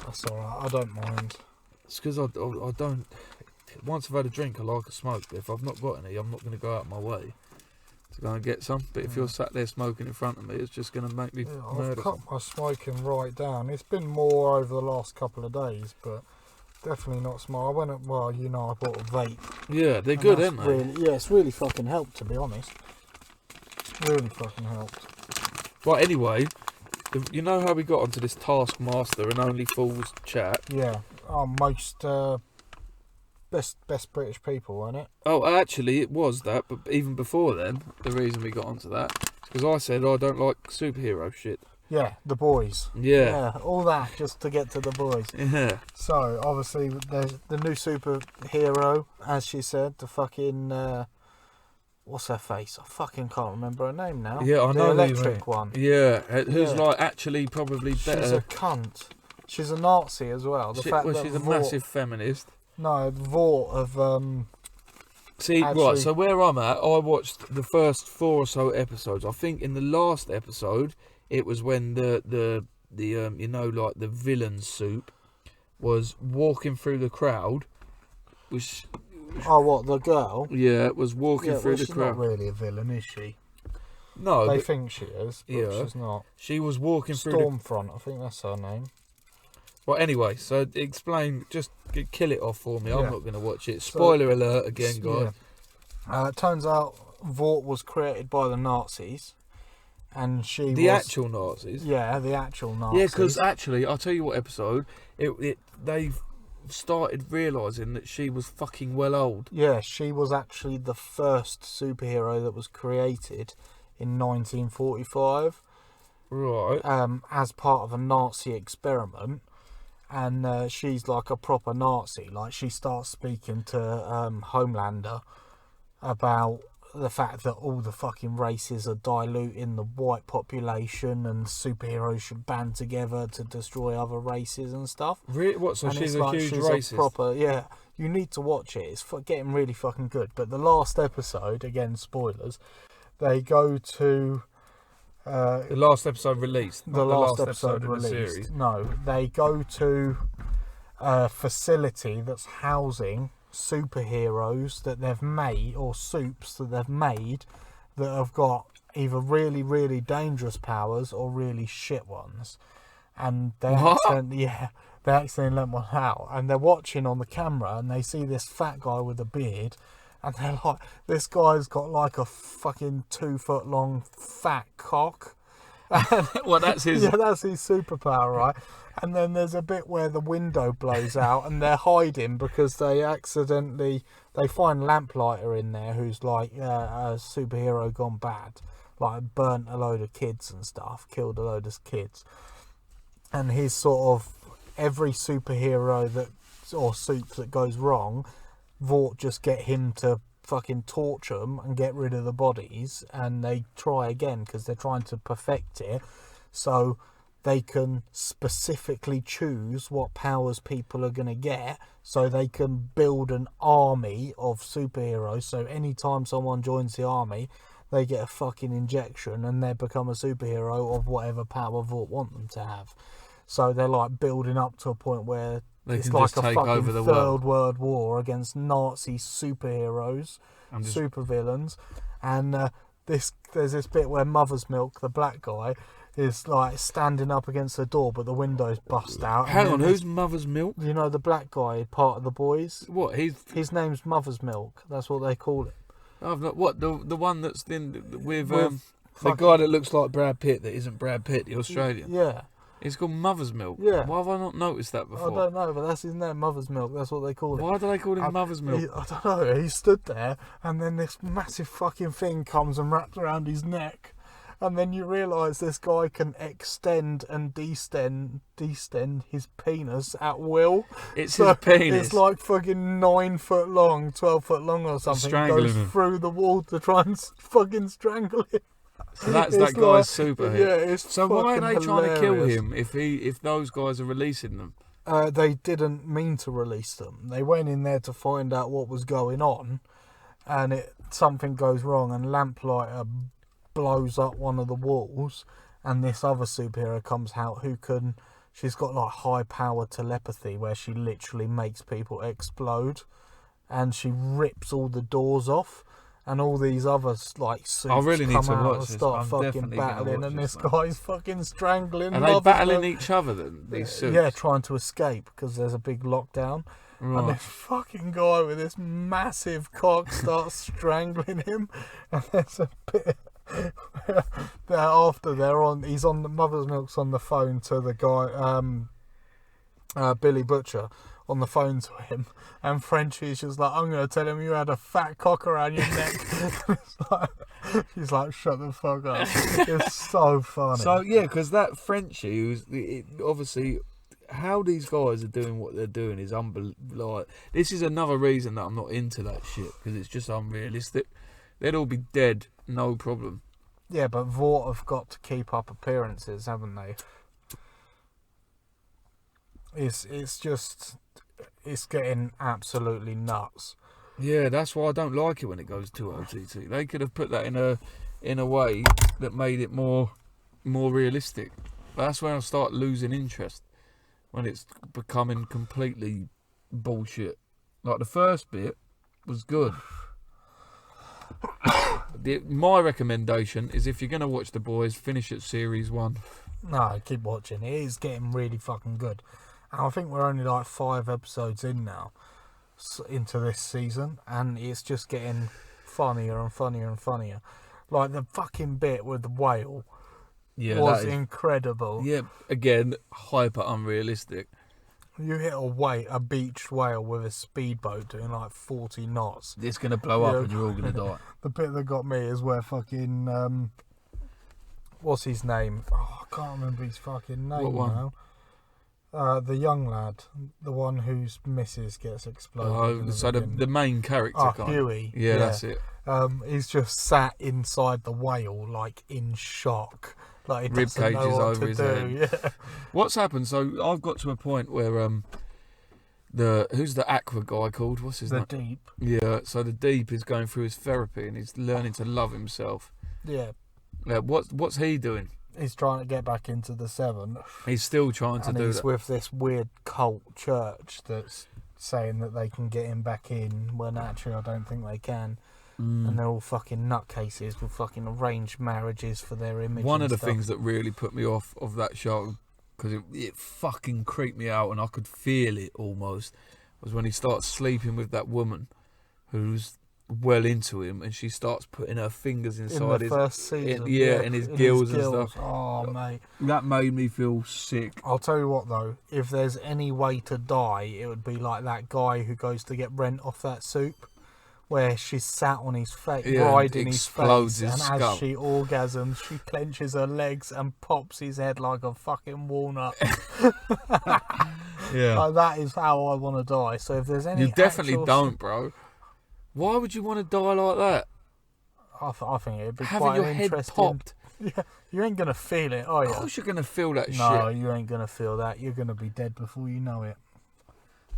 That's alright. I don't mind. It's because I don't. Once I've had a drink, I like a smoke. But if I've not got any, I'm not going to go out of my way to go and get some. But if you're sat there smoking in front of me, it's just going to make me murder. I've cut my smoking right down. It's been more over the last couple of days, but definitely not smart. I bought a vape. Yeah, they're good, aren't they? Really, it's really fucking helped, to be honest. Really fucking helped. Right, anyway, you know how we got onto this Taskmaster and Only Fools chat? Yeah, most best British people, wasn't it? Oh, actually, it was that, but even before then, the reason we got onto that is because I said I don't like superhero shit. Yeah, the boys. Yeah, all that just to get to the boys. Yeah. So obviously, there's the new superhero, as she said, the fucking. What's her face? I fucking can't remember her name now. Yeah, I know the electric one. Yeah, who's like actually probably better. She's a cunt. She's a Nazi as well. She's a massive feminist. No, Vought of See, actually, right. So where I'm at, I watched the first 4 or so episodes. I think in the last episode, it was when the like the villain soup was walking through the crowd, which. Oh, what, the girl? Yeah, was walking through the crowd. She's not really a villain, is she? No, they think she is, but she's not. She was walking through Stormfront, I think that's her name. Well, anyway, so explain, just kill it off for me. I'm not going to watch it. Spoiler alert again, guys. It turns out Vought was created by the Nazis, and she The was actual Nazis. yeah, the actual Nazis. Yeah, because actually, I'll tell you what episode. They've started realising that she was fucking well old. yeah, she was actually the first superhero that was created in 1945. Right. As part of a Nazi experiment, and she's like a proper Nazi. Like, she starts speaking to Homelander about the fact that all the fucking races are diluting the white population, and superheroes should band together to destroy other races and stuff. Really? What? So And she's it's a like huge she's racist. a proper, yeah. You need to watch it. It's getting really fucking good. But the last episode, again, spoilers, they go to The last episode released. the not last episode of the series. released. No, they go to a facility that's housing superheroes that they've made, or supes that they've made, that have got either really, really dangerous powers or really shit ones. And they What? they accidentally let one out, and they're watching on the camera, and they see this fat guy with a beard, and they're like, this guy's got like a fucking 2 foot long fat cock. Well, that's his. Yeah, that's his superpower, right? And then there's a bit where the window blows out, and they're hiding because they find Lamplighter in there, who's like a superhero gone bad, like burnt a load of kids and stuff, killed a load of kids, and he's sort of every superhero or soup that goes wrong, Vought just get him to fucking torture them and get rid of the bodies, and they try again because they're trying to perfect it so they can specifically choose what powers people are going to get, so they can build an army of superheroes. So anytime someone joins the army, they get a fucking injection and they become a superhero of whatever power Vought want them to have. So they're like building up to a point where They it's can like just a take fucking over the third world. world war against Nazi superheroes, I'm just- supervillains. And there's this bit where Mother's Milk, the black guy, is like standing up against the door, but the window's bust out. Hang and on, then who's Mother's Milk? you know, the black guy, part of the boys. What? His name's Mother's Milk. That's what they call it. I've not. What? The one that's with With the fucking- guy that looks like Brad Pitt, that isn't Brad Pitt, the Australian. Yeah, It's called Mother's Milk. Yeah. Why have I not noticed that I before? don't know, but that's his name, Mother's Milk. That's what they call it. Why do they call him Mother's Milk? I don't know. He stood there, and then this massive fucking thing comes and wraps around his neck, and then you realise this guy can extend and distend his penis at will. It's So his penis. It's like fucking 9 foot long, 12 foot long or something. Strangling Goes him. through the wall to try and fucking strangle him. So that's It's that guy's like- super hit. Yeah, it's So why are fucking they trying to kill hilarious. him if those guys are releasing them? They didn't mean to release them. They went in there to find out what was going on, and something goes wrong, and Lamplighter blows up one of the walls, and this other superhero comes out she's got like high power telepathy where she literally makes people explode, and she rips all the doors off, and all these other like suits I really need come to out watch and this. start I'm fucking definitely gonna battling, watch and this, this mate. guy's fucking strangling. Are they Mother's battling Milk. each other then? These suits? Yeah, trying to escape because there's a big lockdown. And Right. this fucking guy with this massive cock starts strangling him. And there's a bit thereafter he's on the Mother's Milk's on the phone to the guy, Billy Butcher, on the phone to him, and Frenchie's just like, I'm gonna tell him you had a fat cock around your neck. He's like, shut the fuck up. It's so funny. So yeah, because that Frenchie, obviously, how these guys are doing what they're doing is unbelievable. Like, this is another reason that I'm not into that shit, because it's just unrealistic. They'd all be dead, no problem. Yeah, but Vought have got to keep up appearances, haven't they? It's getting absolutely nuts. Yeah, that's why I don't like it when it goes to OTT. They could have put that in a way that made it more realistic. But that's when I start losing interest, when it's becoming completely bullshit. Like, the first bit was good. My recommendation is, if you're going to watch The Boys, finish at series 1. No, keep watching. It is getting really fucking good. And I think we're only like 5 episodes in now into this season, and it's just getting funnier and funnier and funnier. Like the fucking bit with the whale Yeah, was that is, incredible. yeah, again, hyper unrealistic. You hit a beached whale with a speedboat doing like 40 knots. It's gonna blow up and you're all gonna die. The bit that got me is where fucking what's his name? Oh, I can't remember his fucking name What one? now. The young lad, the one whose missus gets exploded. Oh, so the main character, kind of. Huey. Yeah, that's it. He's just sat inside the whale, like in shock, like he Rib doesn't know cages what over to his do. head. Yeah. What's happened? So I've got to a point where who's the Aqua guy called? What's his The name? Deep. Yeah. So the Deep is going through his therapy and he's learning to love himself. Yeah. What's he doing? He's trying to get back into the Seven, He's still trying to and do he's that. with this weird cult church that's saying that they can get him back in when actually I don't think they can. And they're all fucking nutcases with fucking arranged marriages for their image. One and of the stuff. things that really put me off of that show, because it fucking creeped me out and I could feel it almost, was when he starts sleeping with that woman who's well into him and she starts putting her fingers in inside the his first season, in his gills and stuff. Oh mate, That made me feel sick. I'll tell you what though, if there's any way to die, it would be like that guy who goes to get rent off that soup, where she's sat on his face, Yeah, riding his explodes face, his and skull. as she orgasms, she clenches her legs and pops his head like a fucking walnut. Yeah. Like, that is how I want to die. So if there's any, You definitely actual- don't, bro. Why would you want to die like that? I think it'd be Having quite your an head interesting. popped. Yeah, you ain't gonna feel it, are Of you? course you're going to feel that No, shit. you ain't gonna feel that. You're gonna be dead before you know it.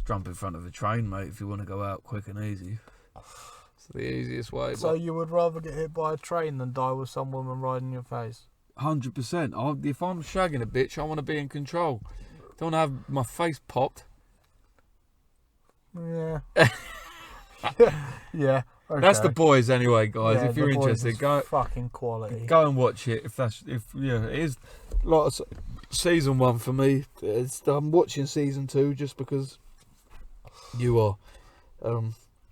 Jump in front of a train, mate, if you want to go out quick and easy. It's the easiest way. So you would rather get hit by a train than die with some woman riding your face? 100%. If I'm shagging a bitch, I want to be in control. Don't want to have my face popped. Yeah. Yeah. Okay. That's The Boys anyway, guys. Yeah, If you're The Boys interested, is go fucking quality. and watch it. It is like season 1 for me. I'm watching season 2 just because you are.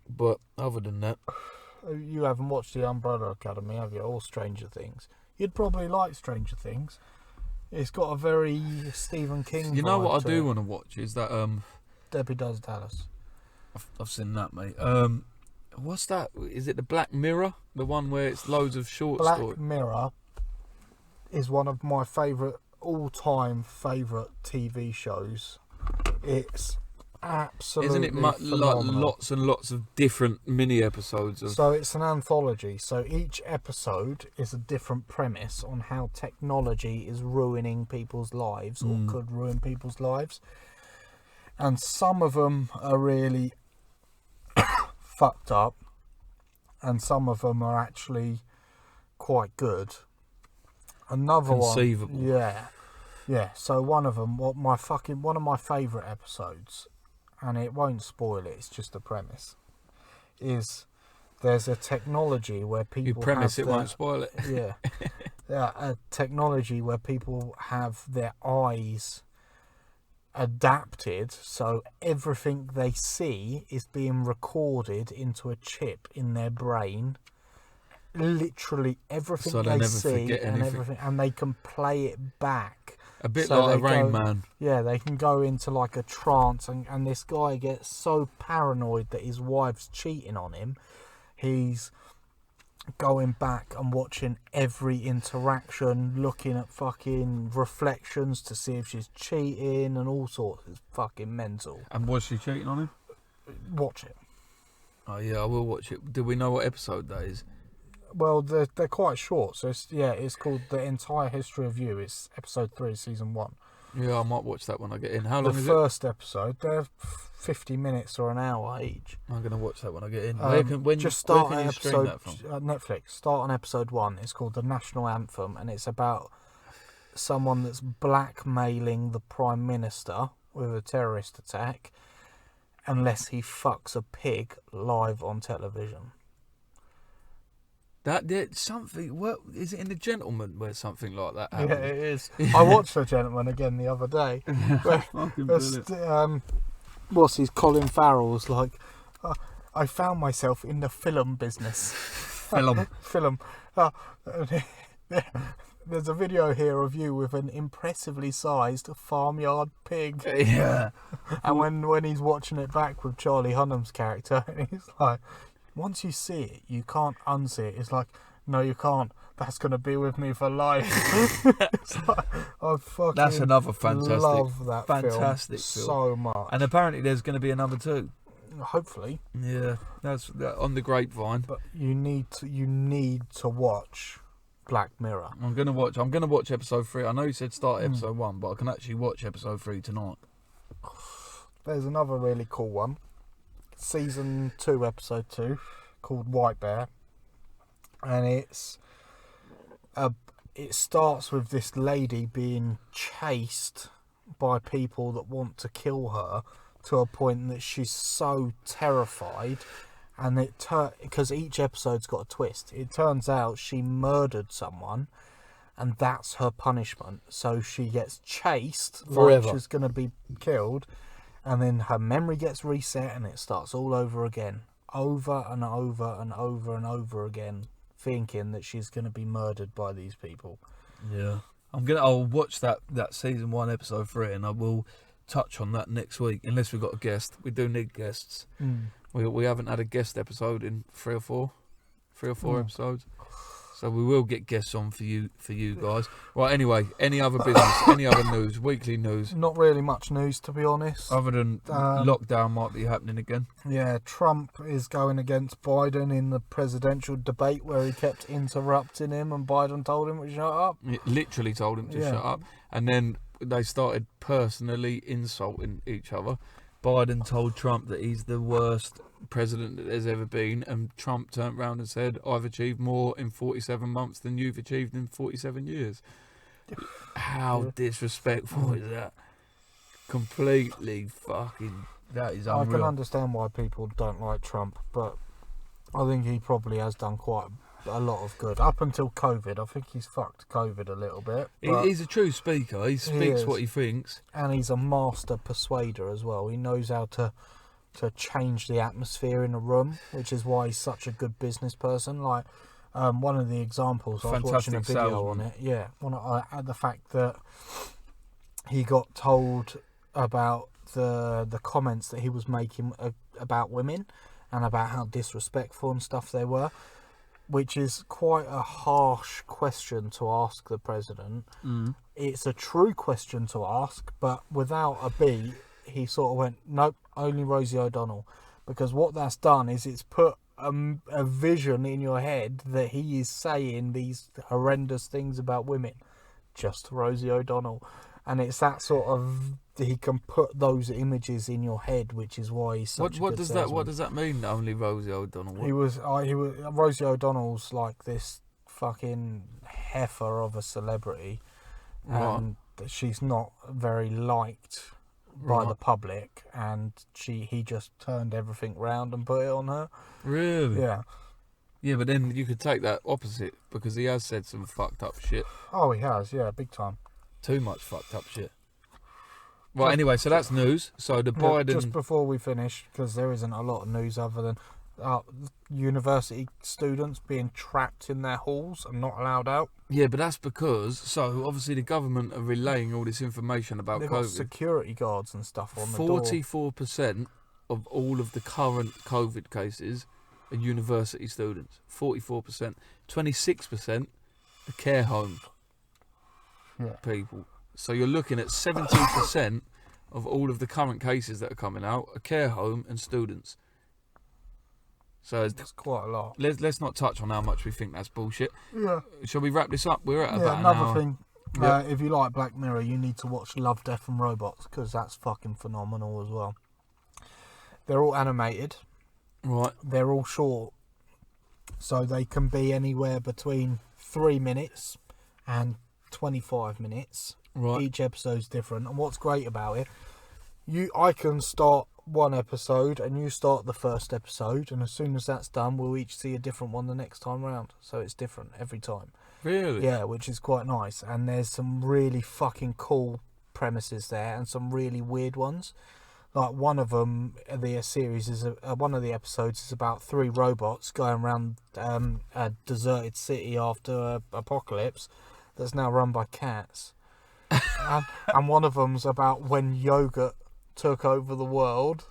But other than that, You haven't watched The Umbrella Academy, have you? Or Stranger Things? You'd probably like Stranger Things. It's got a very Stephen King. you know vibe what I to do it. want to watch is that Debbie Does Dallas. I've seen that, mate. What's that? Is it the Black Mirror? The one where it's loads of short Black stories? Mirror is one of my all-time favourite TV shows. It's absolutely Isn't it like phenomenal. lots and lots of different mini episodes of? So it's an anthology. So each episode is a different premise on how technology is ruining people's lives or could ruin people's lives. And some of them are really fucked up, and some of them are actually quite good. Another Conceivable. one, yeah. So one of them, one of my favourite episodes, and it won't spoil it. It's just a premise. Is there's a technology where people You premise have it won't spoil it. yeah, a technology where people have their eyes adapted, so everything they see is being recorded into a chip in their brain. Literally everything So they they never see forget and anything. everything, and they can play it back. A bit So like a they Rain go- Man. Yeah, they can go into like a trance, and this guy gets so paranoid that his wife's cheating on him. He's going back and watching every interaction, looking at fucking reflections to see if she's cheating and all sorts. It's fucking mental. And was she cheating on him? Watch it. Oh yeah, I will watch it. Do we know what episode that is? Well, they're quite short, so it's called The Entire History of You. It's episode 3, season 1. Yeah, I might watch that when I get in. How The long is first episode, they're 50 minutes or an hour each. it? I'm gonna watch that when I get in. Just start where on can you stream episode that from? Netflix. Start on episode 1. It's called The National Anthem, and it's about someone that's blackmailing the Prime Minister with a terrorist attack unless he fucks a pig live on television. That did something. What is it in The Gentleman where something like that Yeah, happened? it is. I watched The Gentleman again the other day. Fucking brilliant. What's his Colin Farrell's like, I found myself in the film business. Film. Film. There's a video here of you with an impressively sized farmyard pig. Yeah. And when he's watching it back with Charlie Hunnam's character, he's like, once you see it, you can't unsee it. It's like, no, you can't. That's going to be with me for life. It's like, I fucking That's another fantastic, love that fantastic film film. so much. And apparently there's going to be another 2. Hopefully. Yeah, that's on the grapevine. But you need to watch Black Mirror. I'm gonna watch episode 3. I know you said start episode 1, but I can actually watch episode 3 tonight. There's another really cool one. Season 2, episode 2, called White Bear. And it starts with this lady being chased by people that want to kill her to a point that she's so terrified, and because each episode's got a twist. It turns out she murdered someone, and that's her punishment. So she gets chased Forever. like she's going to be killed, and then her memory gets reset, and it starts all over again, over and over and over and over again, thinking that she's going to be murdered by these people. Yeah, I'll watch that season 1 episode 3, and I will touch on that next week, unless we've got a guest. We do need guests. We haven't had a guest episode in 3 or 4 episodes, so we will get guests on for you guys. Right, anyway, any other business, any other news, weekly news? Not really much news, to be honest. Other than lockdown might be happening again. Yeah, Trump is going against Biden in the presidential debate where he kept interrupting him, and Biden told him to shut up. It literally told him to shut up, and then they started personally insulting each other. Biden told Trump that he's the worst president that there's ever been, and Trump turned around and said, I've achieved more in 47 months than you've achieved in 47 years. How disrespectful is that? Completely fucking... That is unreal. I can understand why people don't like Trump, but I think he probably has done quite a lot of good. Up until COVID, I think he's fucked COVID a little bit. He's a true speaker. He speaks what he thinks. And he's a master persuader as well. He knows how to change the atmosphere in a room, which is why he's such a good business person. Like, one of the examples, I was watching a video on it. Yeah, the fact that he got told about the comments that he was making about women and about how disrespectful and stuff they were, which is quite a harsh question to ask the president. It's a true question to ask, but without a beat, he sort of went, nope, only Rosie O'Donnell. Because what that's done is it's put a vision in your head that he is saying these horrendous things about women. Just Rosie O'Donnell. And it's that sort of... He can put those images in your head, which is why he's such a good salesman. What does that mean, only Rosie O'Donnell? Rosie O'Donnell's like this fucking heifer of a celebrity. And she's not very liked by the public, and he just turned everything round and put it on her. Really? Yeah. Yeah, but then you could take that opposite, because he has said some fucked up shit. Oh, he has, yeah, big time. Too much fucked up shit. Right, anyway, so that's news. So the Biden... Just before we finish, because there isn't a lot of news other than university students being trapped in their halls and not allowed out. Yeah, but that's because, so obviously the government are relaying all this information about They've COVID. got security guards and stuff on the door. 44% of all of the current COVID cases are university students. 44%. 26% are care home people. So you're looking at 70% of all of the current cases that are coming out are care home and students. So that's quite a lot. Let's not touch on how much we think that's bullshit. Yeah. Shall we wrap this up? We're at about another an hour. thing. If you like Black Mirror, you need to watch Love, Death and Robots, because that's fucking phenomenal as well. They're all animated. Right. They're all short. So they can be anywhere between 3 minutes and 25 minutes. Right. Each episode's different. And what's great about it, I can start one episode and you start the first episode, and as soon as that's done, we'll each see a different one the next time round. So it's different every time. Really? Yeah, which is quite nice. And there's some really fucking cool premises there and some really weird ones. Like one of them, the series is one of the episodes is about 3 robots going around a deserted city after a apocalypse that's now run by cats. and one of them's about when yogurt took over the world,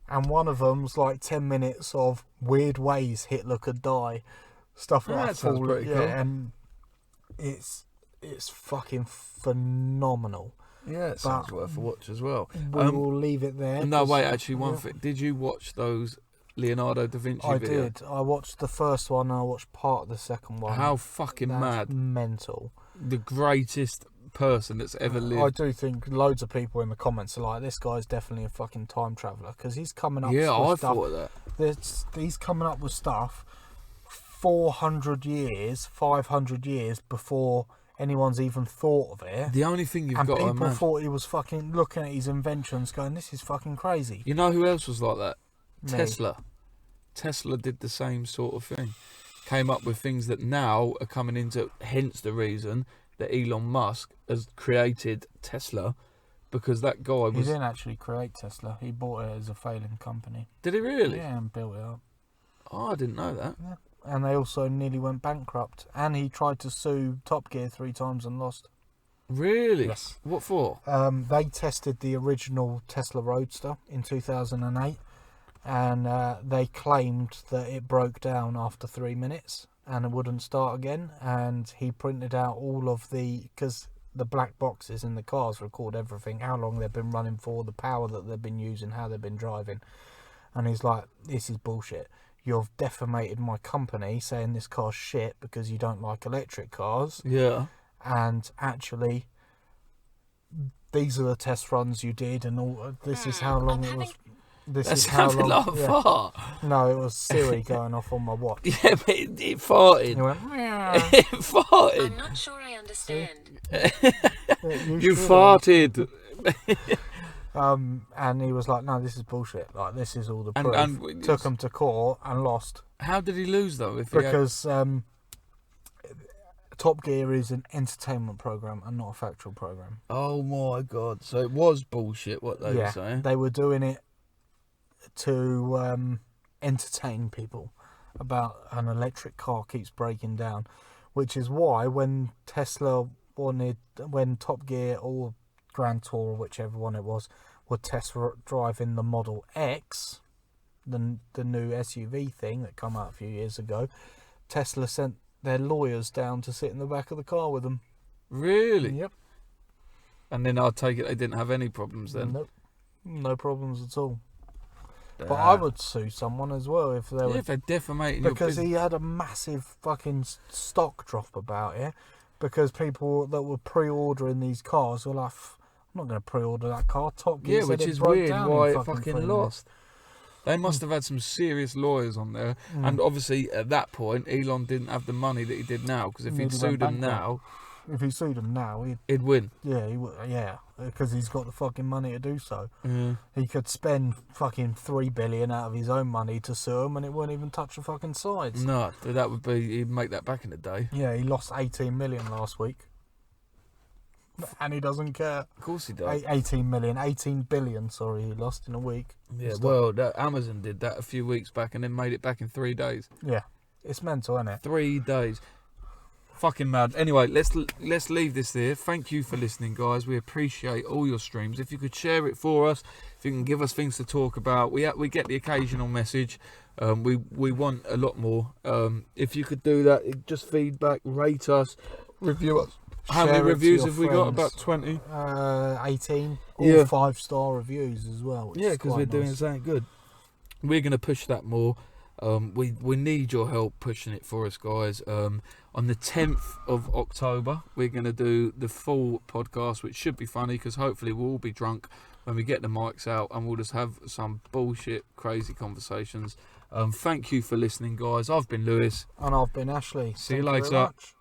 and one of them's like 10 minutes of weird ways Hitler could die, stuff like That sounds pretty cool. and it's fucking phenomenal. Yeah, it sounds worth a watch as well. We will leave it there. No, wait, actually, one thing. Did you watch those Leonardo da Vinci videos? I did. I watched the first one and I watched part of the second one. How fucking That's mad. mental. The greatest person that's ever lived. I do think loads of people in the comments are like, this guy's definitely a fucking time traveller, because he's coming up Yeah, with I stuff. thought that. He's coming up with stuff 400 years, 500 years before anyone's even thought of it. The only thing you've And got to people imagine. thought he was fucking looking at his inventions going, this is fucking crazy. You know who else was like that? Me. Tesla. Tesla did the same sort of thing. Came up with things that now are coming into, hence the reason that Elon Musk has created Tesla, because that guy He was... didn't actually create Tesla. He bought it as a failing company. Did he really? Yeah, and built it up. Oh, I didn't know that. Yeah. And they also nearly went bankrupt. And he tried to sue Top Gear 3 times and lost. Really? Yes. What for? They tested the original Tesla Roadster in 2008, and they claimed that it broke down after 3 minutes and it wouldn't start again. And he printed out all of because the black boxes in the cars record everything, how long they've been running for, the power that they've been using, how they've been driving. And he's like, this is bullshit. You've defamated my company saying this car's shit because you don't like electric cars. Yeah. And actually, these are the test runs you did, and all. This is how long it was. This That is how sounded long. like a Yeah. fart. No, it was Siri going off on my watch. Yeah, but it farted. He went. "Meow." It farted. I'm not sure I understand. You should. farted. And he was like, "No, this is bullshit. Like, this is all the And- proof." and- Took him to court and lost How did he lose though? If he had... because Top Gear is an entertainment program and not a factual program. Oh my god! So it was bullshit. What they were Yeah, saying. they were doing it to entertain people about an electric car keeps breaking down, which is why when Top Gear or Grand Tour or whichever one it was were test driving the Model X, the new SUV thing that came out a few years ago, Tesla sent their lawyers down to sit in the back of the car with them. Really? Yep. And then I'll take it they didn't have any problems then. Nope. No problems at all. Ah. But I would sue someone as well if they Yeah, were, if they're defamating your because business. he had a massive fucking stock drop about it, because people that were pre-ordering these cars were like, I'm not going to pre-order that car. Top Gear Yeah, said which it is broke weird down in why it 3 fucking minutes. lost. They must have had some serious lawyers on there. And obviously, at that point, Elon didn't have the money that he did now. Because if Nearly he'd went sued them bankrupt. now, If he sued him now, he'd win. because he's got the fucking money to do so. Yeah. He could spend fucking $3 billion out of his own money to sue him, and it wouldn't even touch the fucking sides. No, that would be... He'd make that back in the day. Yeah, he lost 18 million last week, and he doesn't care. Of course he does. 18 billion, sorry, he lost in a week. Yeah, Stop. well, Amazon did that a few weeks back and then made it back in 3 days. Yeah, it's mental, isn't it? 3 days. Fucking mad. Anyway, let's leave this there. Thank you for listening, guys. We appreciate all your streams. If you could share it for us, if you can give us things to talk about, we get the occasional message. We want a lot more. If you could do that, just feedback, rate us, review us. How many Share it to reviews your have we got? friends. About 20. 18, all Yeah. 5-star reviews as well. which Yeah, is because quite we're doing nice. something good. We're going to push that more. We need your help pushing it for us, guys. On the 10th of October, we're going to do the full podcast, which should be funny because hopefully we'll all be drunk when we get the mics out and we'll just have some bullshit, crazy conversations. Thank you for listening, guys. I've been Lewis. And I've been Ashley. See you Thank very later. much.